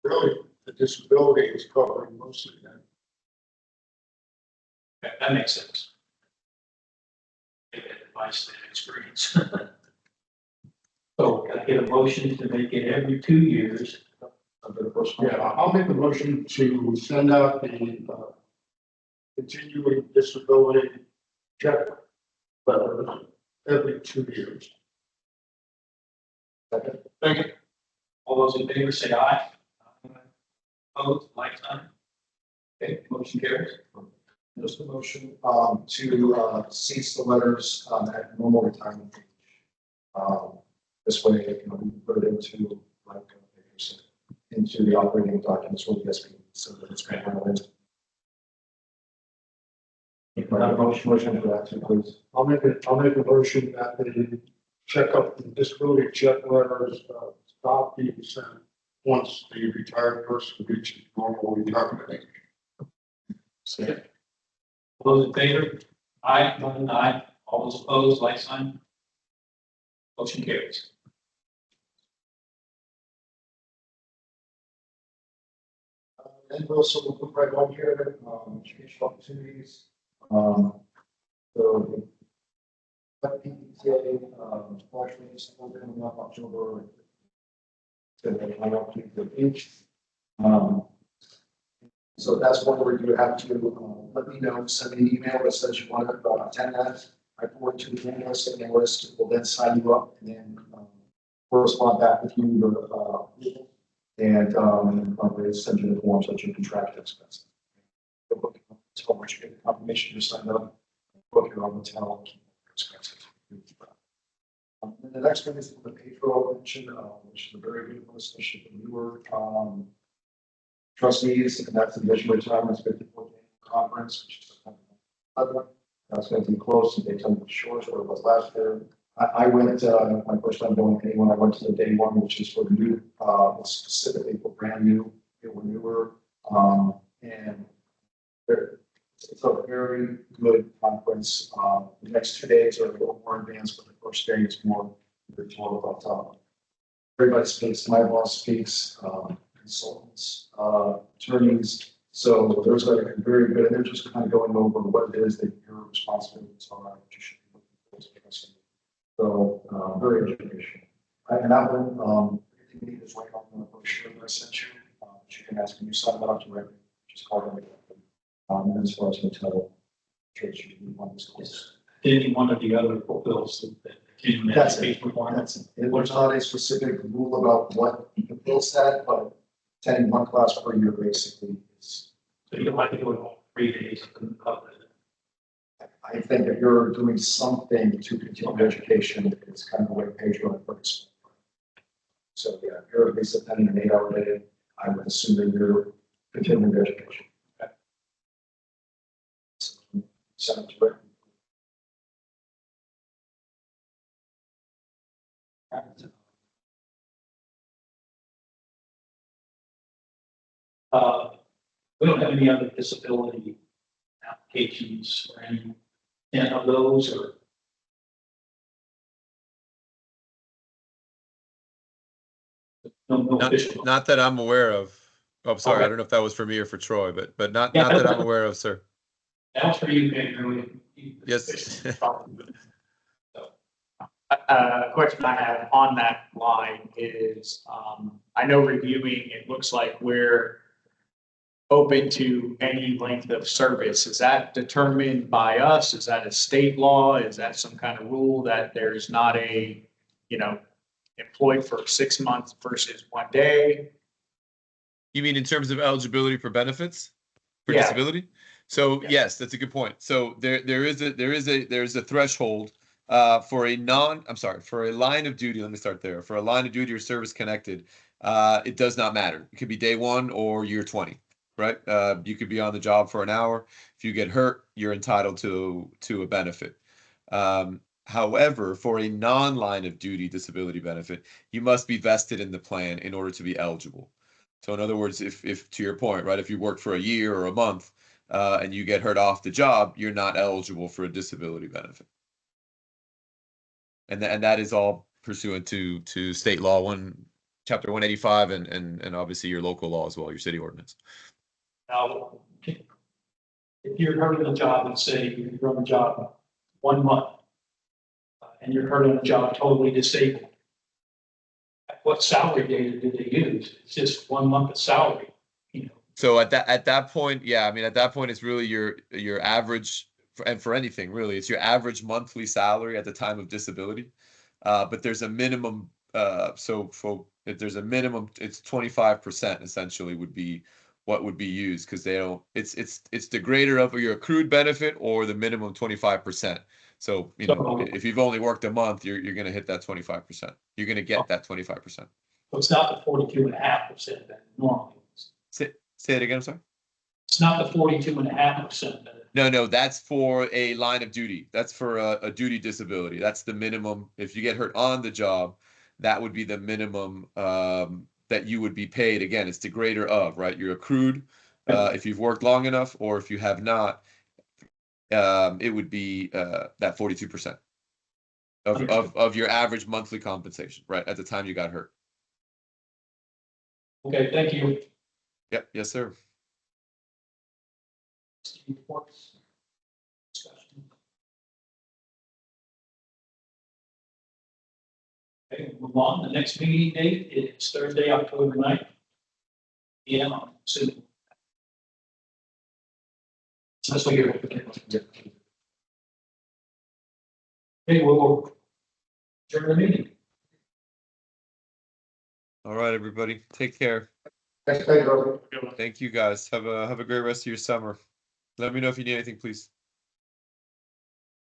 Really, the disability is covering mostly that. That makes sense. Take that advice and experience. So can I get a motion to make it every 2 years? Under the first one. Yeah, I'll make a motion to send out the continuing disability check letters every 2 years. Thank you. All those in favor say aye. Opposed, like sign. Okay, motion carries. Just a motion, to, cease the letters, at normal retirement age. This way, you know, we put it into, like, Baker said, into the operating documents for the SP, so that it's kind of relevant. Motion for that, too, please. I'll make a motion that the checkup, the disability check letters, stop being sent once the retired person reaches normal retirement age. Second. All those in favor? Aye, none, aye. All those opposed, like sign. Motion carries. And also, we'll put right on here, educational opportunities. So the PTA, partially still coming up October. To the beach. So that's one where you have to, let me know, send me an email that says you want to attend that. I forward to the list, and the list will then sign you up, and then, correspond back with you, your, and probably send you the forms that you can track the expenses. Tell what you get confirmation you signed up, book your own hotel, expenses. And the next one is the payroll mention, which is a very good one, especially for newer, trustees, and that's the Vision Retirement 54th Conference, which is that's going to be close to Daytona Shores, where it was last year. I went, my first time going anyone, I went to the day one, which is for the new, specifically for brand new, they were newer, and it's a very good conference. The next 2 days are a little more advanced, but the first day is more virtual about everybody speaks, my boss speaks, consultants, attorneys. So there's a very good, and they're just kind of going over what it is that your responsibilities are, what you should be looking for. So very educational. And that one, everything you need is right on the brochure that I sent you. But you can ask when you sign up directly, just call them. And as far as hotel, church, you want this course. Any one of the other fulfills the continuing That's it. education requirements. There's not a specific rule about what the bill said, but attending one class per year basically is. So you don't have to do it all 3 days. I think if you're doing something to continue education, it's kind of the way Pedro puts it. So yeah, if you're at least attending an 8-hour day, I would assume that you're continuing education. Okay. Send it to it. We don't have any other disability applications or any of those, or no official. Not that I'm aware of. Oh, I'm sorry. Okay. I don't know if that was for me or for Troy, but not Yeah, not that I'm aware of, sir. That's for you, Andrew. Yes. Question I have on that line is, I know reviewing, it looks like we're open to any length of service. Is that determined by us? Is that a state law? Is that some kind of rule that there's not a, employed for 6 months versus 1 day? You mean in terms of eligibility for benefits for Yeah. disability? So Yeah. yes, that's a good point. So there is a threshold for a line of duty. Let me start there. For a line of duty or service connected, it does not matter. It could be day 1 or year 20, right? You could be on the job for an hour. If you get hurt, you're entitled to a benefit. However, for a non-line of duty disability benefit, you must be vested in the plan in order to be eligible. So in other words, if to your point, right, if you work for a year or a month and you get hurt off the job, you're not eligible for a disability benefit. And that is all pursuant to state law chapter 185 and obviously your local law as well, your city ordinance. Now, if you're hurt on the job and say you're on the job 1 month, and you're hurt on the job totally disabled, what salary data did they use? It's just 1 month of salary, you know. So at that point, yeah, I mean, at that point, it's really your average, and for anything really, it's your average monthly salary at the time of disability. But there's a minimum. So if there's a minimum, it's 25% essentially would be what would be used because they don't. It's the greater of your accrued benefit or the minimum 25%. So you know, if you've only worked a month, you're going to hit that 25%. You're going to get that 25%. So it's not the 42.5% that normally is. Say it again, I'm sorry. It's not the 42.5% that. No, that's for a line of duty. That's for a duty disability. That's the minimum. If you get hurt on the job, that would be the minimum that you would be paid. Again, it's the greater of, right? You're accrued if you've worked long enough, or if you have not, it would be that 42% of your average monthly compensation, right? At the time you got hurt. Okay, thank you. Yep. Yes, sir. Reports. Discussion. Okay, move on. The next meeting date is Thursday, October 9th. PM, I'm assuming. That's what you're. Okay, we'll adjourn the meeting. All right, everybody. Take care. Thank you. Thank you, guys. Have a great rest of your summer. Let me know if you need anything, please.